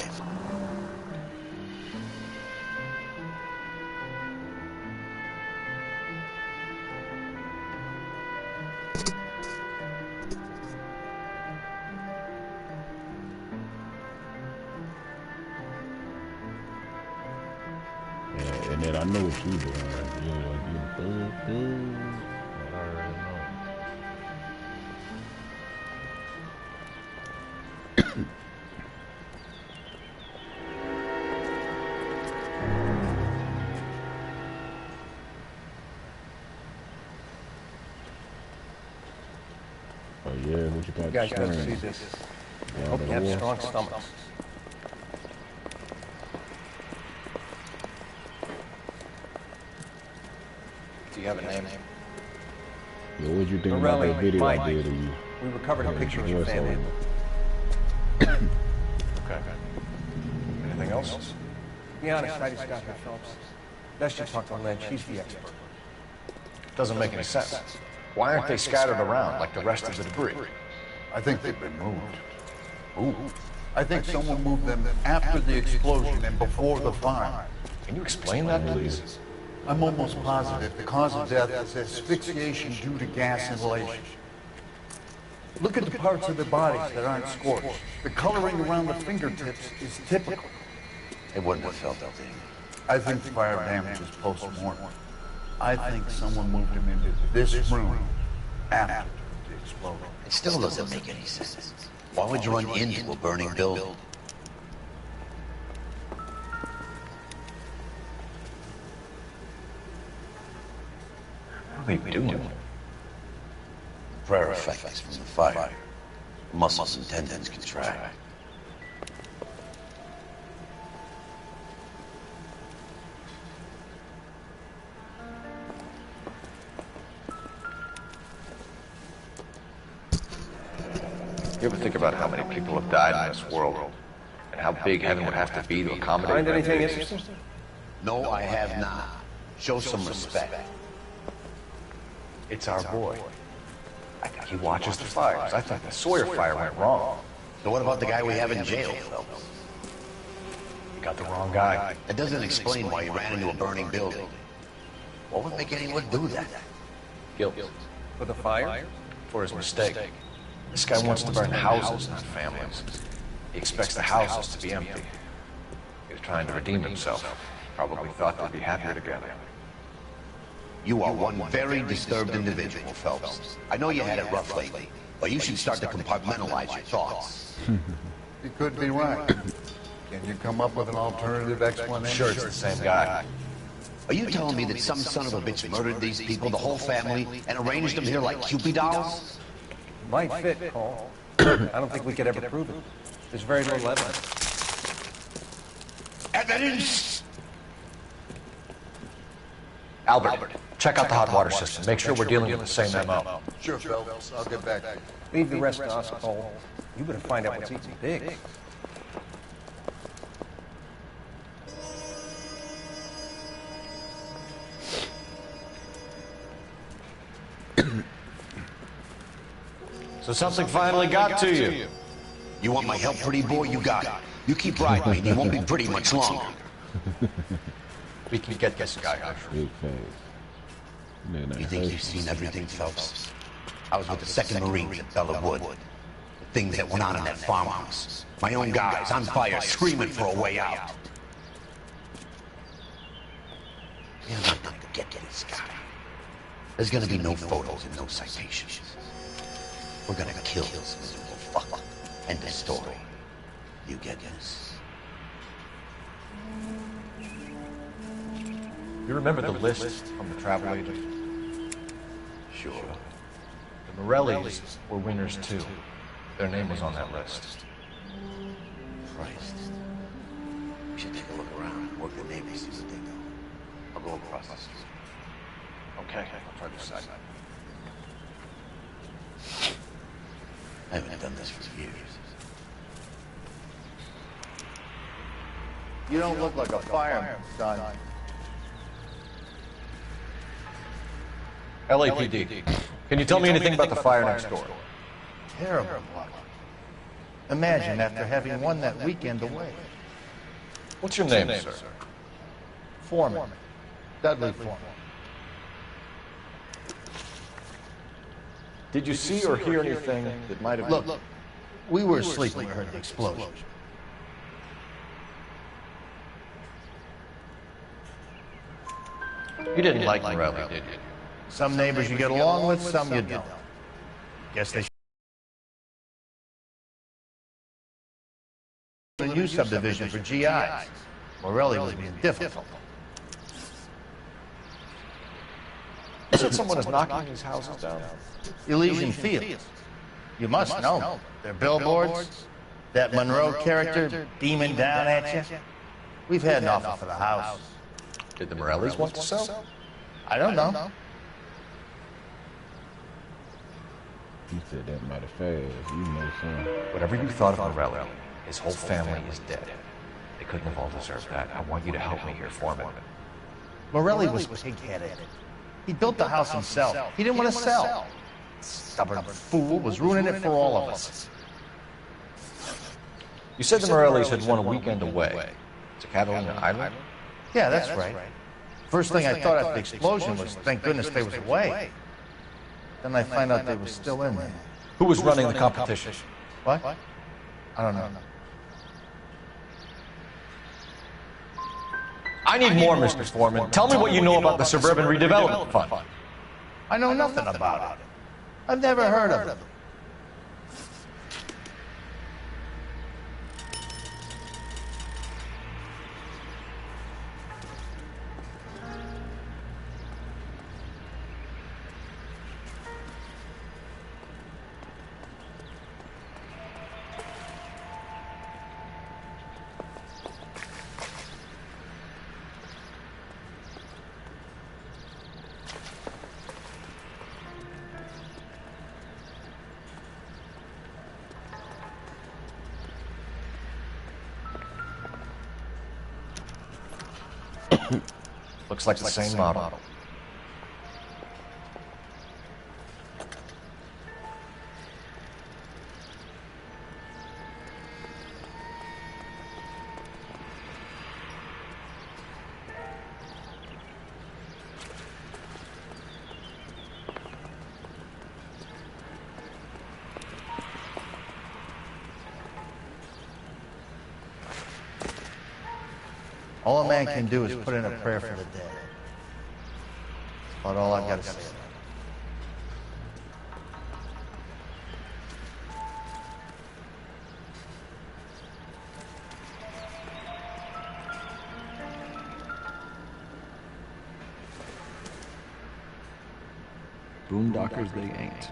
Yeah, and then I know what you doing. Yeah, I already know. Oh yeah, what you got? You guys got to see this. Hope you have strong stomachs. Do you have a name? Yeah, what you think about that video I did of you? We recovered a picture of your family. Okay. Anything else? To be honest, I just got here, Phelps. Best you talk to Lynch. He's the expert. Doesn't make any sense. Why aren't they scattered around like the rest of the debris? I think they've been moved. Ooh. I think someone moved them after the explosion and before the fire. Can you explain that, please? I'm almost positive the cause of death is asphyxiation due to gas inhalation. Look at the parts of the bodies that aren't scorched. The coloring around the fingertips is typical. They wouldn't have felt that thing. I think fire damage is post-mortem. I think someone moved him into this room after the explosion. It still doesn't make any sense. Why would you run into a burning building? What are they doing? Prayer effects from the fire. Muscles and tendons contract. You ever think about how many people have died in this world? And how big heaven would have to be to accommodate... Find anything interesting? No, I have not. Show some respect. It's our boy. I think he watches the fires. I thought the Sawyer fire went wrong. So what about the guy we have in jail, Phelps? You got the wrong guy. That doesn't explain why he ran into a burning building. What would make anyone do that? Guilt. For the fire? For his mistake. This guy wants to burn houses, not families. He expects the houses to be empty. He's trying to redeem himself. Probably thought they'd be happier together. You are one very disturbed individual, Phelps. I know you had it rough lately, but you should start to compartmentalize your thoughts. You could be right. Can you come up with an alternative explanation? Sure, it's the same guy. Are you telling me that some son of a bitch murdered these people, the whole family, and arranged them here like Cupid dolls? Might fit, Cole. I don't think we could ever prove it. There's very little evidence. Evidence? Albert, check out the hot water system. Make sure we're dealing with the same MO. Sure, Phelps. I'll get back to you. Leave the rest to us, Cole. You better find out what's eating Big. So something finally got to you. You want my help, pretty boy? You got it. You keep riding me, and you won't be pretty much longer. We can get this guy out. Big face. You think you've seen everything, Phelps? I was with the 2nd Marines at Bella Wood. The things that went on in that farmhouse. My own guys on fire screaming for a way out. We're not gonna get this guy. There's gonna be no photos and no citations. We're gonna kill this miserable fuck. End of story. You get this? You remember the list from the travel agent? Sure. The Morellis were winners too. Their name was on that list. Christ. We should take a look around, work the neighbors, see what they know. I'll go across the street. Okay, I'll try this side. I haven't done this for years. You don't look like a fireman, son. LAPD. Can you tell me anything about the fire next door? Terrible luck. Imagine after having won that weekend away. What's your name, sir? Foreman. Dudley Foreman. Did you see or hear anything that might have... Look, we were asleep when we heard the explosion. You didn't like Morelli, did you? Some neighbors you get along with, some you don't. Guess they the new subdivision for GIs. Morelli was being difficult. You said someone is knocking these houses down? Elysian Fields. You must know. Their billboards, that Monroe character beaming down at you. We've had an offer for the house. Did the Morellis want to sell? I don't know. He said that mighty fast. You know, son. Whatever you thought of Morelli, his whole family is dead. They couldn't have all deserved that. I want you to help me here, Foreman. Morelli was pig-headed. He built the house himself. He didn't want to sell. Stubborn fool was ruining it for all of us. You said the Morellis had won a weekend away to Catalina Island? Yeah, that's right. First thing I thought after the explosion was, thank goodness they was away. Then I find out they were still in there. Who was running the competition? What? I don't know. I need more, Mr. Foreman. Tell me what you know about the Suburban Redevelopment Fund. I know nothing about it. I've never heard of it. Looks like the same model. All a man can do is put in a prayer for the dead. That's about all I've got to say about it. Boondockers they ain't.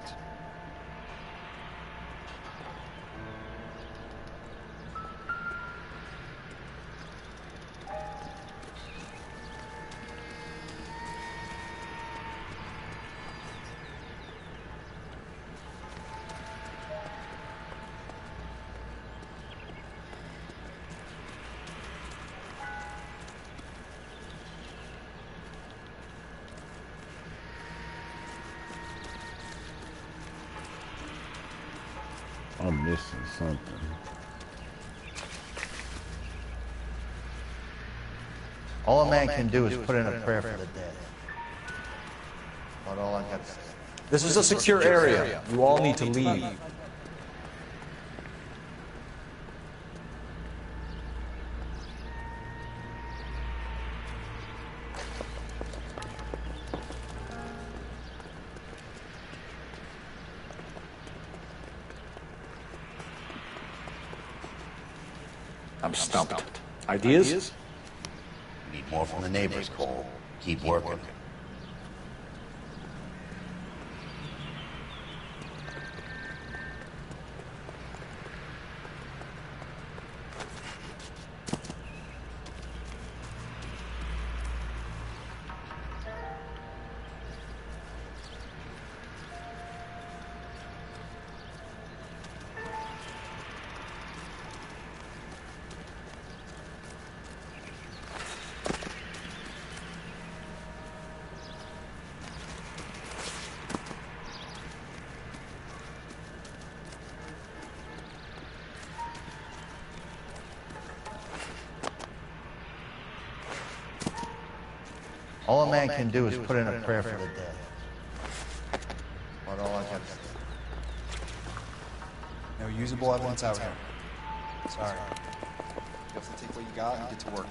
I'm missing something. All a man can do is put in a prayer for the dead. About all I've got to say. This is a secure area. You all need to leave. I'm stumped. Ideas? Need more from the neighbors, Cole. Keep working. All a man can do is put in a prayer for the dead. That's all I got to say. No usable evidence out here. Sorry. You have to take what you got and get to work.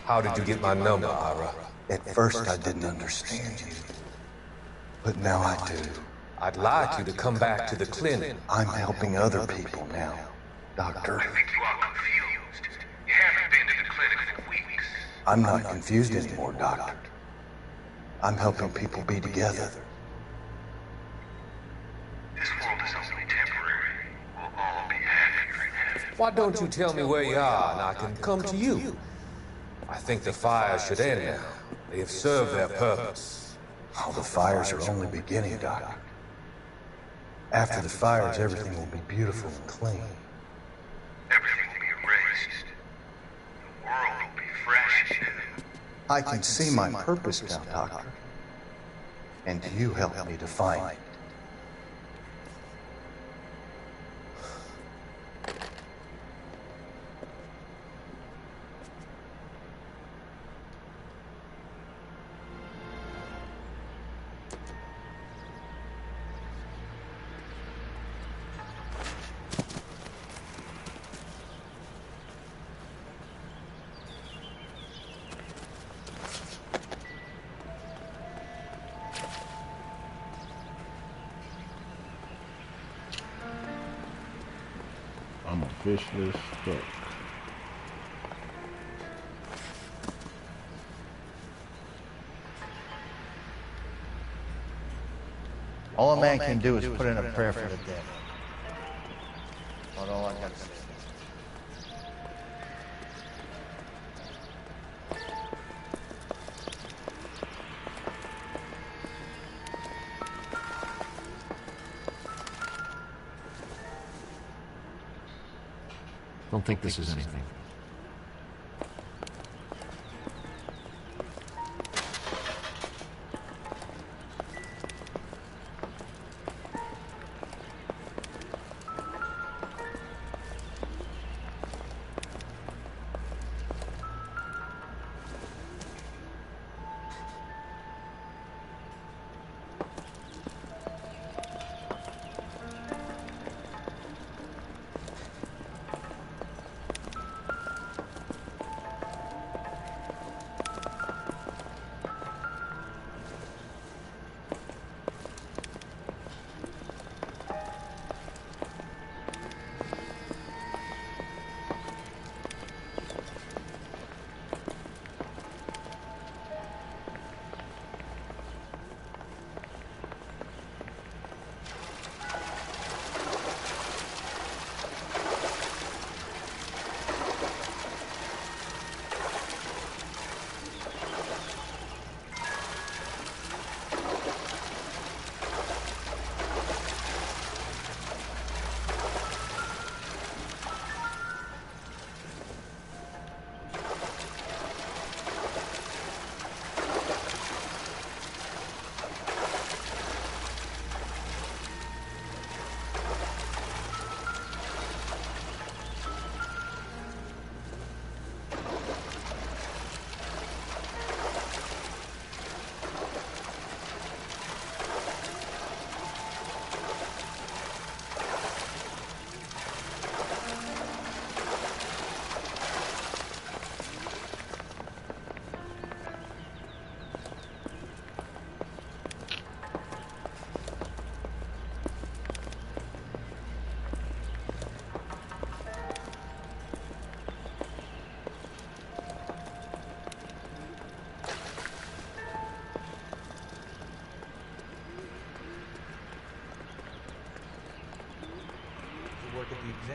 How did you get my number, Ira? At first I didn't understand you, but now I do. I'd like you to come back to the clinic. I'm helping other people now, Doctor. I think you are confused. You haven't been to the clinic for weeks. I'm not confused anymore, Doctor. I'm helping people be together. This world is only temporary. We'll all be happier in heaven. Why don't you tell me where you are and I can come to you? I think the fires should end now. They have served their purpose. Oh, the fires are only beginning, Doctor. After the fires, everything will be beautiful and clean. Everything will be erased. The world will be fresh in heaven. I can see my purpose now, Doctor. And you help me to find it. I'm officially stuck. All a man can do is put in a prayer for the dead. That's all I got to say. Don't think this is anything.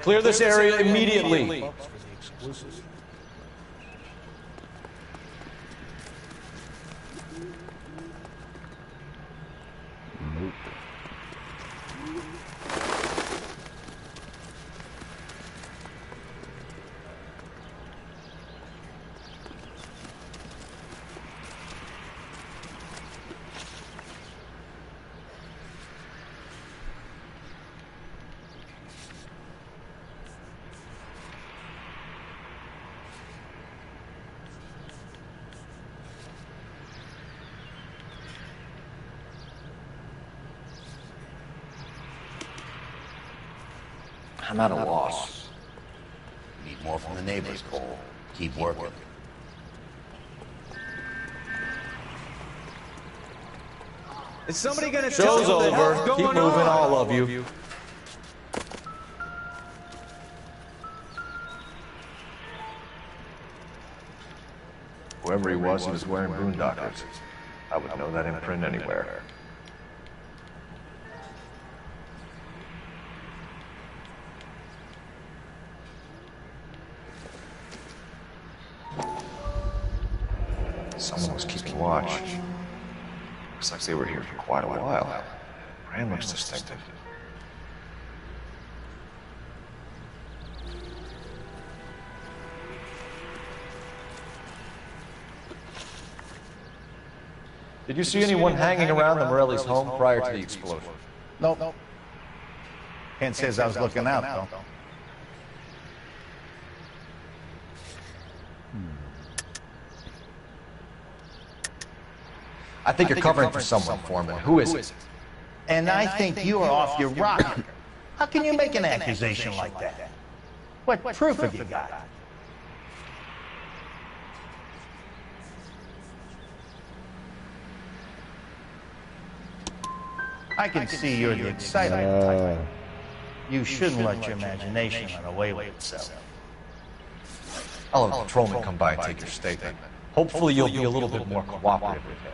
Clear this area immediately. I'm at a loss. Need more from the neighbors, Cole. Keep working. Is somebody gonna Show's over. Keep moving, all of you. Whoever he was wearing boondockers. I would know that imprint anywhere. Someone was keeping watch. Looks like they were here for quite a while. Brand looks distinctive. Did you see anyone hanging around the Morelli's home prior to the explosion? Nope. Can't say as I was looking out, though. I think you're covering for someone, Foreman. Who is it? And I think you are off your rocker. How can you make an accusation like that? What proof have you got? I can see you're the excitement type. You shouldn't let your imagination run away with itself. I'll have a patrolman come by and take your statement. Hopefully you'll be a little bit more cooperative with him.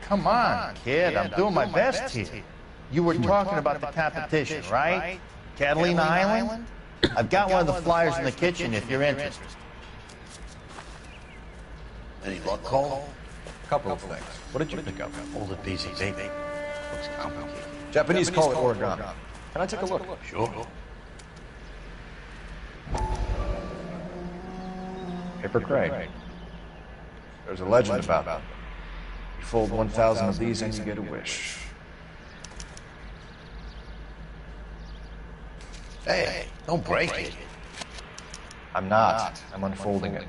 Come on, kid, I'm doing my best here. You were talking about the competition, right? Catalina Island? I've got one of the flyers in the kitchen if you're interested. Any luck, Cole? Couple of things. What did you pick up? Hold it easy, baby. Looks complicated. Japanese call it origami. Can I take a look? Sure. Paper crane. There's a legend about it. You fold 1,000 of these and you get a wish. Hey, don't break it. I'm not. I'm unfolding it.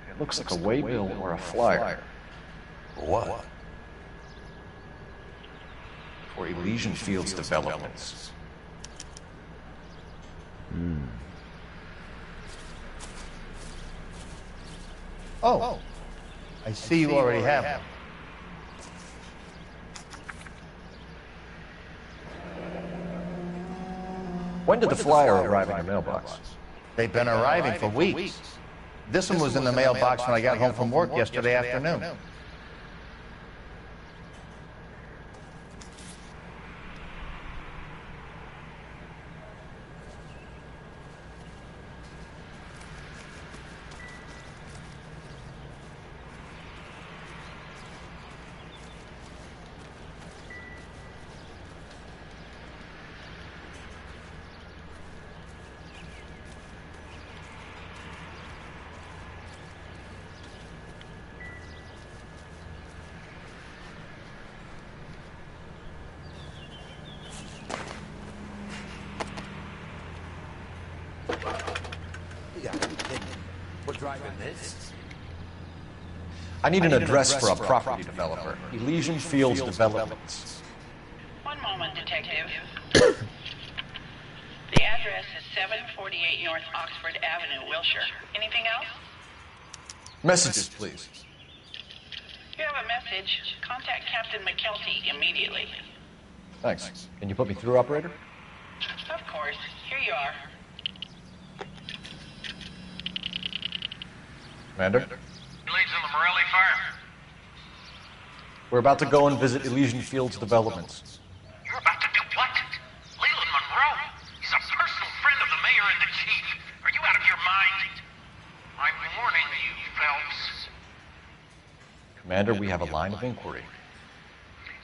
It looks like a waybill or a flyer. What? For Elysian Fields developments. Oh, I see you already have one. When did the flyer arrive in your mailbox? They've been arriving for weeks. This one was in the mailbox when I got home from work yesterday afternoon. We're driving this? I need an address for a property developer. Elysian Fields Developments. One moment, Detective. The address is 748 North Oxford Avenue, Wilshire. Anything else? Messages, please. You have a message. Contact Captain McKelty immediately. Thanks. Can you put me through, operator? Of course. Here you are. Commander? Leads in the Morelli fire. We're about to go and visit Elysian Fields Developments. You're about to do what? Leland Monroe? He's Some personal friend of the mayor and the chief. Are you out of your mind? I'm warning you, Phelps. Commander, we have a line of inquiry.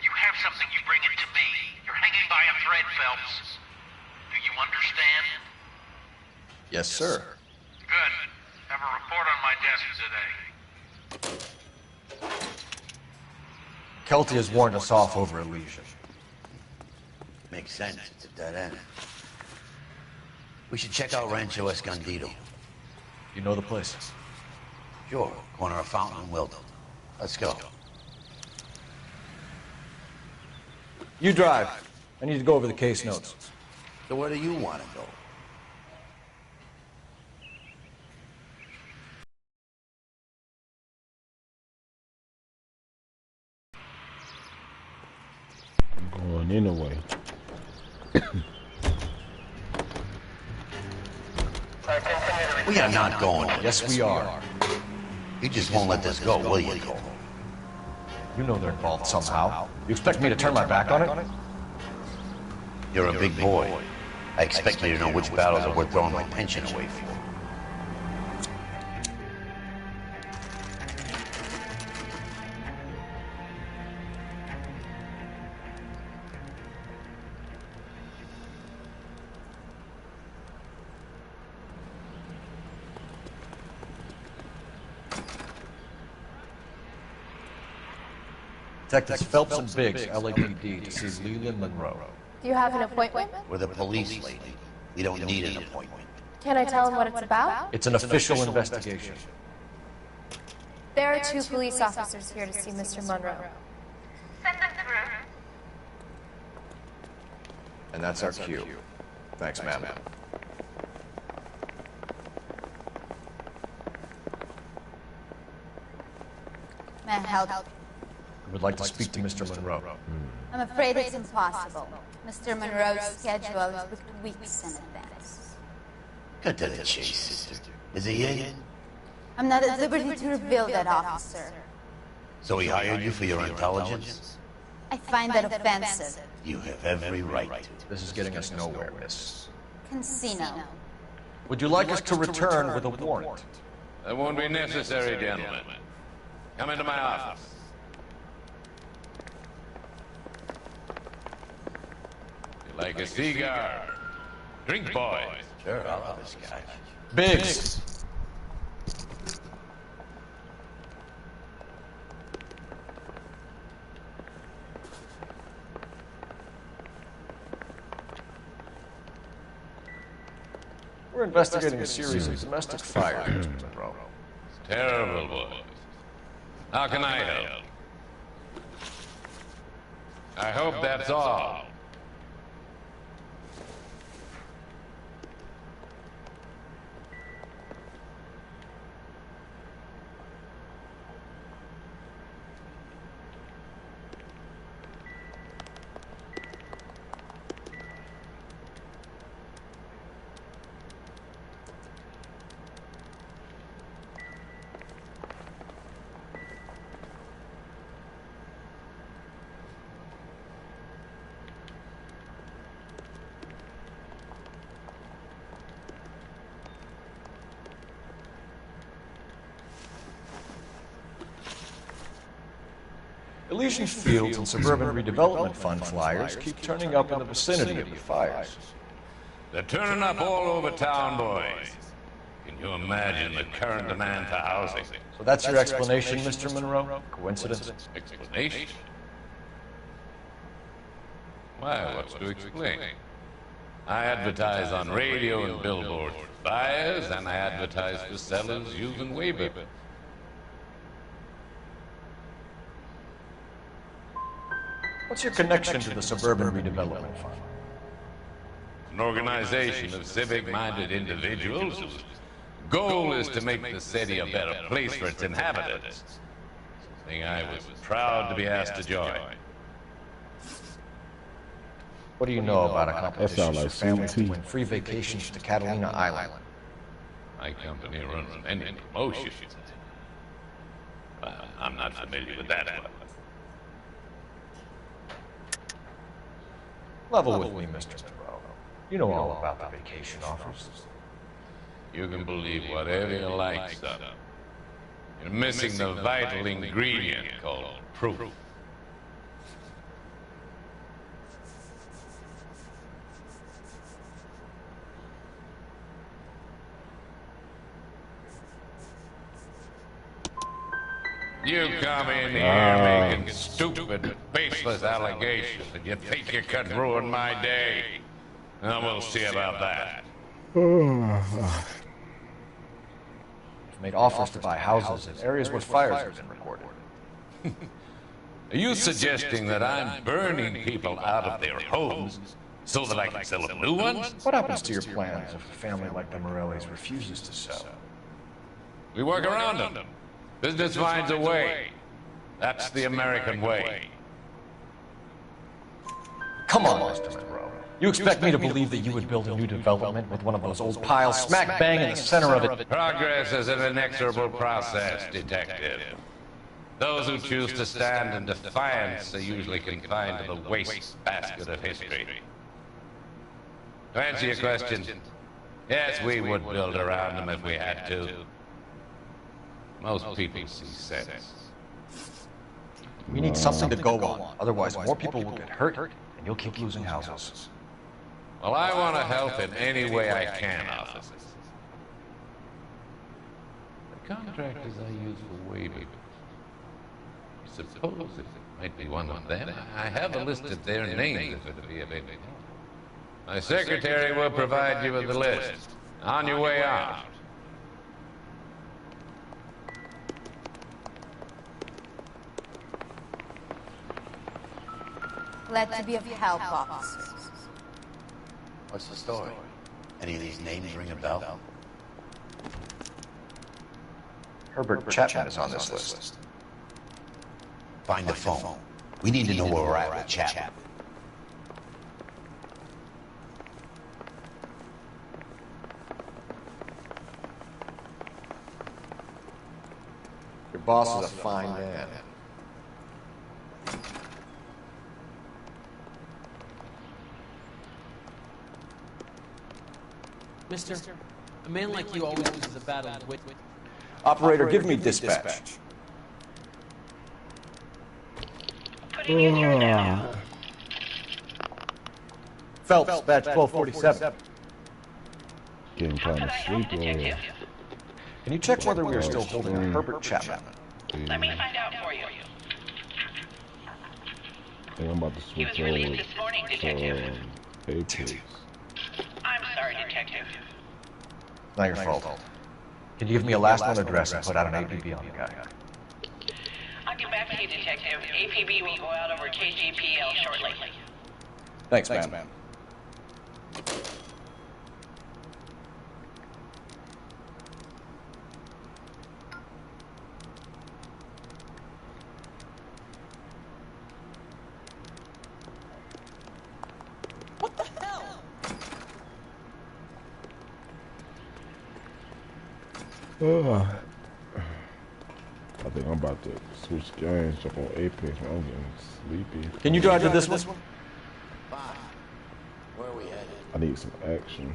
You have something, you bring it to me. You're hanging by a thread, Phelps. Do you understand? Yes, sir. Good. Have a report on my desk today. Kelty has warned us off over Elysian. Makes sense. It's a dead end. We should check out Rancho Escondido. You know the place? Sure. Corner of Fountain and Wilton. Let's go. You drive. I need to go over the case notes. So where do you want to go? I'm going anyway. We are not going. Yes, we are. You just won't let this go, will you, Cole? You know they're involved somehow. You expect me to turn my back on it? You're a big boy. I expect you to know which battles are worth throwing my pension away for. Detectives Phelps and Biggs, LAPD, to see Leland Monroe. Do you have an appointment? We're the police, lady. We don't need an appointment. Can I tell him what it's about? It's an official investigation. There are 2 police officers here to see Mr. Monroe. Send them through. And that's our cue. Thanks, ma'am. May I help? I would like to speak to Mr. Monroe. I'm afraid it's impossible. Mr. Monroe's schedule is booked weeks in advance. Cut to the chase, sister. Is he in? I'm not at liberty to reveal that, officer. So he hired you for your intelligence? I find that offensive. You have every right to. This is getting us nowhere, miss. Casino. Would you like us to return with a warrant? That won't be necessary, gentlemen. Come into my office. You like a cigar? Drink, boys. Sure, I'll have a scotch. Biggs! We're investigating a series of domestic fires, Mr. Monroe. Terrible, boys. How can I help? I hope that's all. Elysian Fields and Suburban Redevelopment Fund flyers keep turning up in the vicinity of the fires. They're turning up all over town, boys. Can you imagine the current demand for housing? So that's your explanation, Mr. Monroe? Coincidence? Explanation? Why, what's to explain? I advertise on radio and billboards for buyers, and I advertise for sellers using Weber. What's your connection to the Suburban Redevelopment Fund? An organization of civic-minded individuals whose goal is to make the city a better place for its inhabitants. Something I was proud to be asked to join. What do you know about a competition like for families to CT. win free vacations to Catalina Island? My company runs many promotions. I'm not familiar with that one. Level with me, Mr. Monroe. You know all about the vacation offers. You can believe whatever you like, son. You're missing the vital ingredient called proof. You come in here making stupid, baseless allegations, and you think you could ruin my day? And we'll see about that. You've made offers to buy houses in areas where fires have been recorded. Are you suggesting that I'm burning people out of their homes so that I can sell them new ones? What happens to your plans if a family like the Morellis refuses to sell? We work around them. Business finds a way. That's the American way. Come on, Mr. Monroe. You expect me to believe that you would build a new development with one of those old piles smack bang in the center of it? Progress is an inexorable process, detective. Those who choose to stand in defiance are usually confined to the waste basket of history. To answer your question, yes, we would build around them if we had to. Most people see sense. We need something to go on. Otherwise, more people will get hurt, and you'll keep losing houses. Well, I want to help in any way I can, officers. The contractors I use for waiving. Suppose it might be one of them. I have a list of their names if it'd be of any help. My secretary will provide you with the list. On your way out. Glad to be of help, officers. What's the story? Any of these names ring a bell? Herbert Chapman is on this list. Find the phone. We need to know where we're at with Chapman. Your boss is a fine man. Mister, a man like you always loses a battle with... Operator, give me dispatch. Putting you through now. Phelps, batch 1247. Getting kind of sleepy. Can you check whether we are still holding Herbert Chapman? Let me find out for you. Hey, I'm about to switch He was released this morning, Detective. Apex. I'm sorry, Detective. Not your fault. Can you give me a last known address and put out an APB on the guy? I'll get back to you, Detective. APB will go out over KGPL shortly. Thanks, man. What the hell? I think I'm about to switch games, jump on Apex, man. I'm getting sleepy. Can you drive to this one? Where are we headed? I need some action.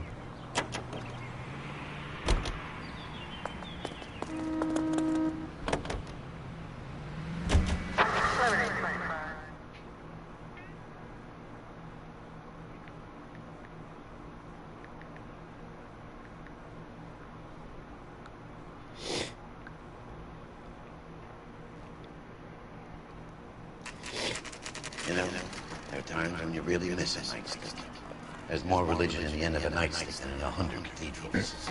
You know, there are times when you really miss a nightstick. There's more religion in the end of a nightstick than in 100 cathedrals.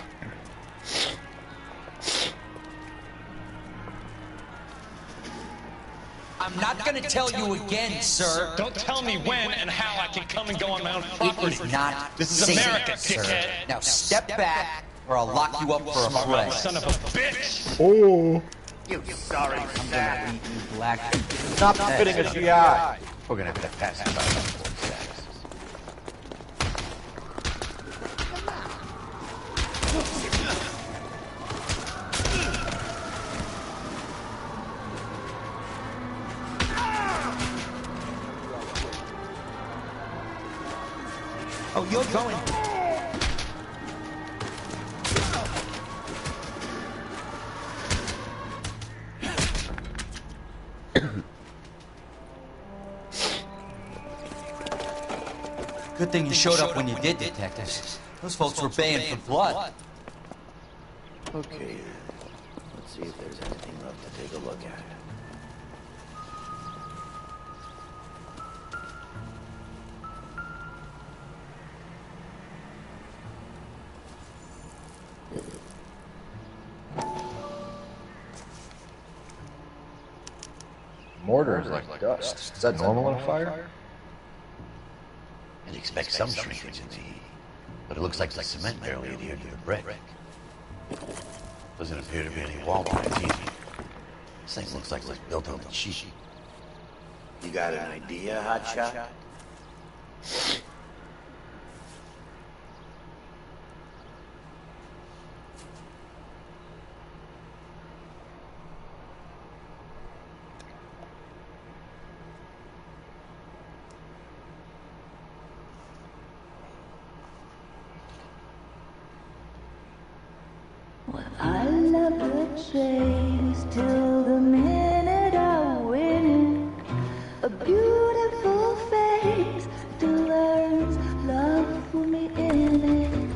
I'm not gonna tell you again, sir. Don't tell me when and how I can come and go on my own property. It is not This is safe, America, sir. dickhead. Now step back, or I'll lock you up for a friend. Son of a bitch! Oh! You sorry That you black. Stop spitting a GI. We're gonna have to pass it by passport status. Oh, You're going. Good thing you showed up when you did, detectives. Those folks were baying for blood. Okay, let's see if there's anything left to take a look at. Mortar is like dust. Is that normal in a fire? You'd expect some shrinkage in the heat, but it looks like the cement barely adhered to the brick. Doesn't appear to be any wall cracks either. This thing looks like it was built on the cheap. You got an idea, hotshot? I love the chase till the minute I win it. A beautiful face still learns love for me in it.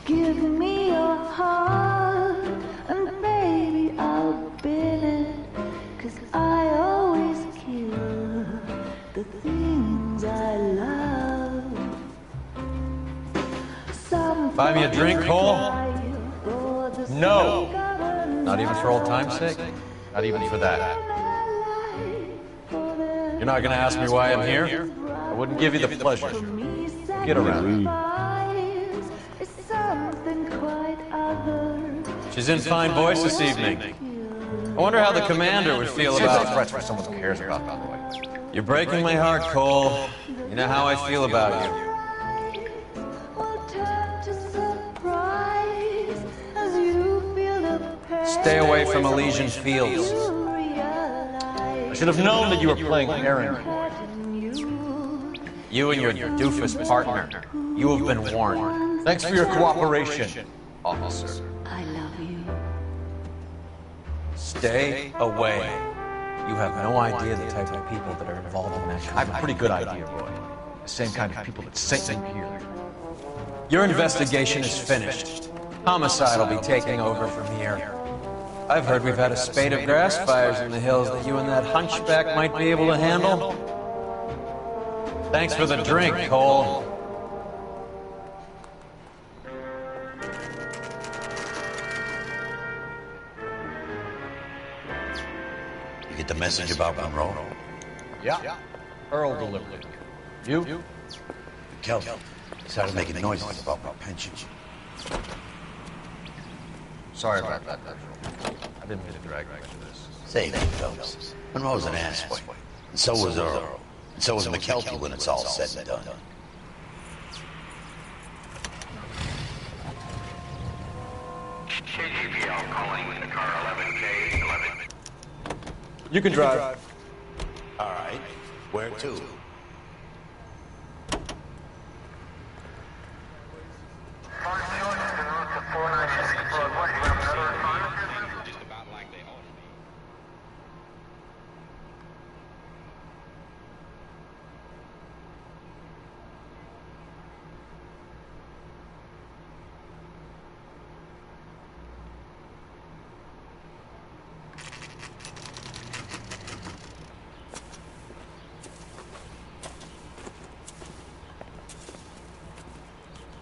Give me your heart and baby I'll bin it. 'Cause I always kill the things I love. Buy me a drink, Cole? No! Not even for old time's sake? Not even for that. You're not gonna ask me why I'm here? I wouldn't give you the pleasure. Get around. She's in fine voice this evening. I wonder how the commander would feel about threats for someone who cares about, by the way. You're breaking my heart, Cole. You know how I feel about you. Stay away from Elysian Fields. I should have known that you were playing errand. You and your doofus partner. You have been warned. Thanks for your cooperation, officer. I love you. Stay away. You have no idea the type of people that are involved in that. I have a pretty good idea, Roy. The same kind of people that sent you here. Your investigation is finished. Homicide will be taking over from here. I've heard we've had a spate of grass fires in the hills that you and that hunchback might be able to handle. Thanks for the drink, Cole. You get the message about Monroe? Yeah. Earl delivered it. You? Kelvin started making noises about my pension. Sorry about that, I didn't mean to drag you into this. Say that, Phelps. Monroe's an assboy. And so was Earl. And so was McKelvey when it's all said and done. KGPL calling the car 11K11. You can drive. All right. Where to?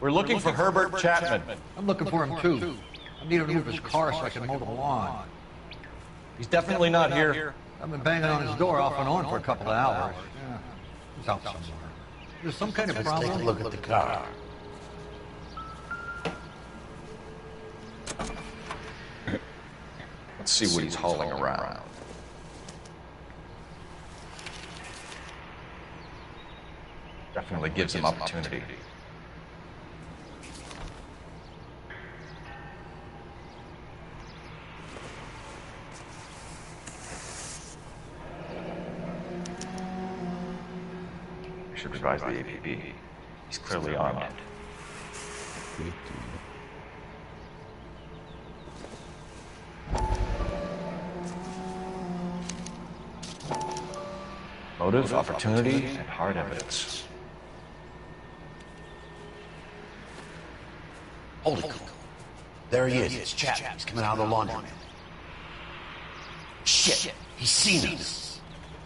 We're looking for Herbert Chapman. I'm looking for him too. I need to move his car so I can mow the lawn. He's definitely not here. I've been banging on his door off and on for a couple of hours. Yeah, he's out somewhere. There's some kind of problem. Let's take a look at the car. Let's see what he's hauling around. Definitely gives him opportunity. Should advise the APB. He's clearly armed. 50. Motive, opportunity, and hard evidence. Holy cow. There he is. It's Chap. He's coming out of the laundromat. Shit. He's seen us.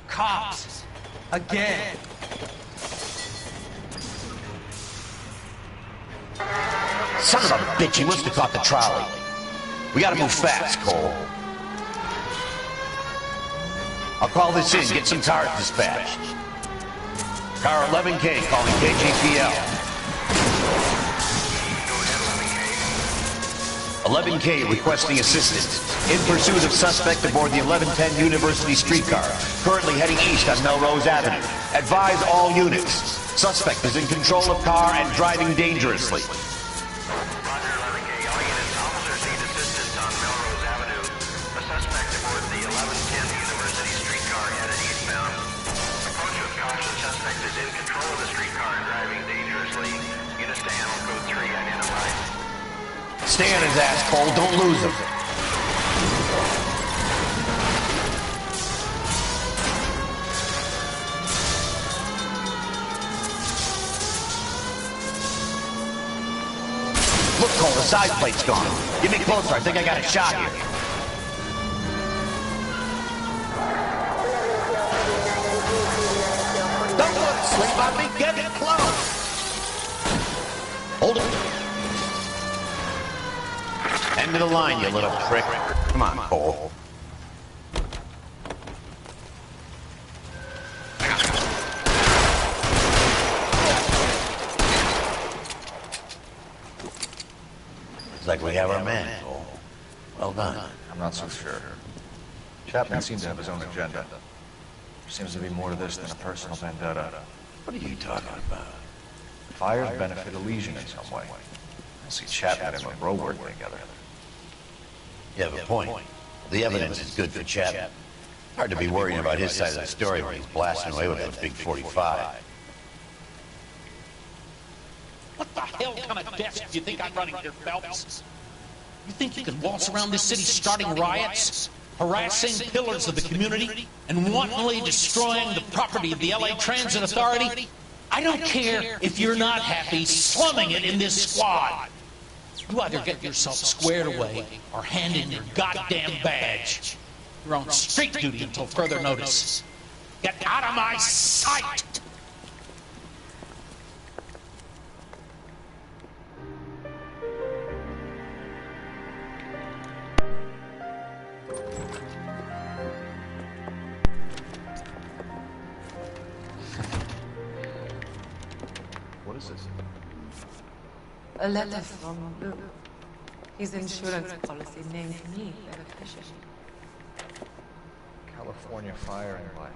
Cops. Again. Son of a bitch. He must have caught the trolley. We gotta move fast, Cole. I'll call this in. Get some cars dispatched. Car 11K calling KGPL. 11K requesting assistance. In pursuit of suspect aboard the 1110 University streetcar, currently heading east on Melrose Avenue. Advise all units. Suspect is in control of car and driving dangerously. Stay on his ass, Cole. Don't lose him. Look, Cole, the side plate's gone. Get me closer. I think I got a shot here. Don't look, sleep on me. Get it close. Hold it. End of the line, you little prick. Come on, Cole. Looks like we have our man, Cole. Well done. I'm not so sure. Chapman seems to have his own agenda. There seems to be more to this than a personal vendetta. What are you talking about? Fires benefit Elysian in some way. I see Chapman and Monroe working together. You have a point. The evidence is good for Chapman. Hard to be worrying about his side of the story when he's blasting away with that big 45. What the hell kind of desk do you think I'm running here, Phelps? You think you can waltz around this city starting riots, harassing pillars of the community, and wantonly destroying the property of the LA Transit Authority? I don't care if you're not happy slumming it in this squad. You either get yourself squared away or hand in your goddamn badge. You're on street duty until further notice. Get out of my sight! What is this? A letter from Luke. His insurance policy named me beneficiary. California Fire and Life.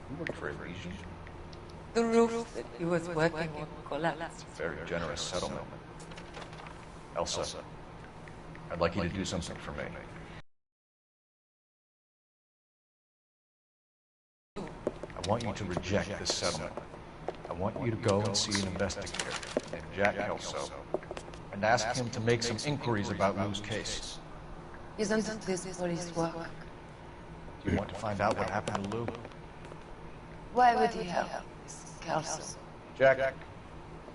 You worked for Elysian? The roof that he was working on collapsed. Very generous settlement. Elsa, I'd like you to do something for me. I want you to reject this settlement. I want you to go and see an investigator named Jack Kelso and ask him to make some inquiries about Lou's case. Isn't this police work? Do you want to find out what happened to Lou? Why would he help Miss Kelso? Jack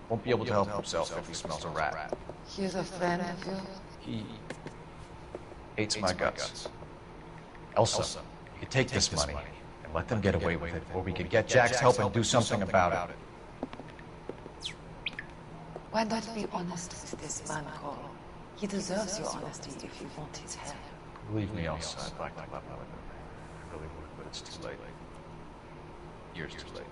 won't be able to help himself if he smells a rat. He's a friend of yours? He hates my guts. Elsa, you could take this money and let them get away with it, or we could get Jack's help and do something about it. Why not be honest with this man, Cole? He deserves your honesty if you want his help. Believe me, Elsa, I'd like to love him. I really would, but it's too late. Years too late.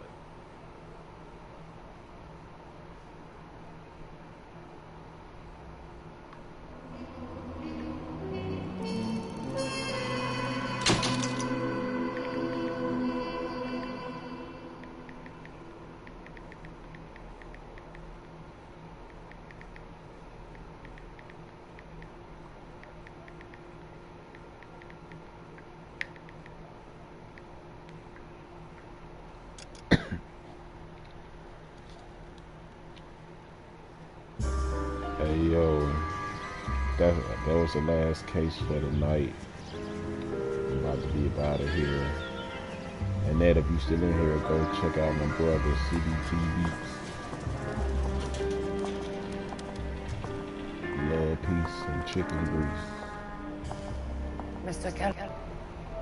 Hey yo, that was the last case for the night. I'm about to be about it here. And Ned, if you still in here, go check out my brother CBTV. Love, peace, and chicken grease. Mr. Kelly.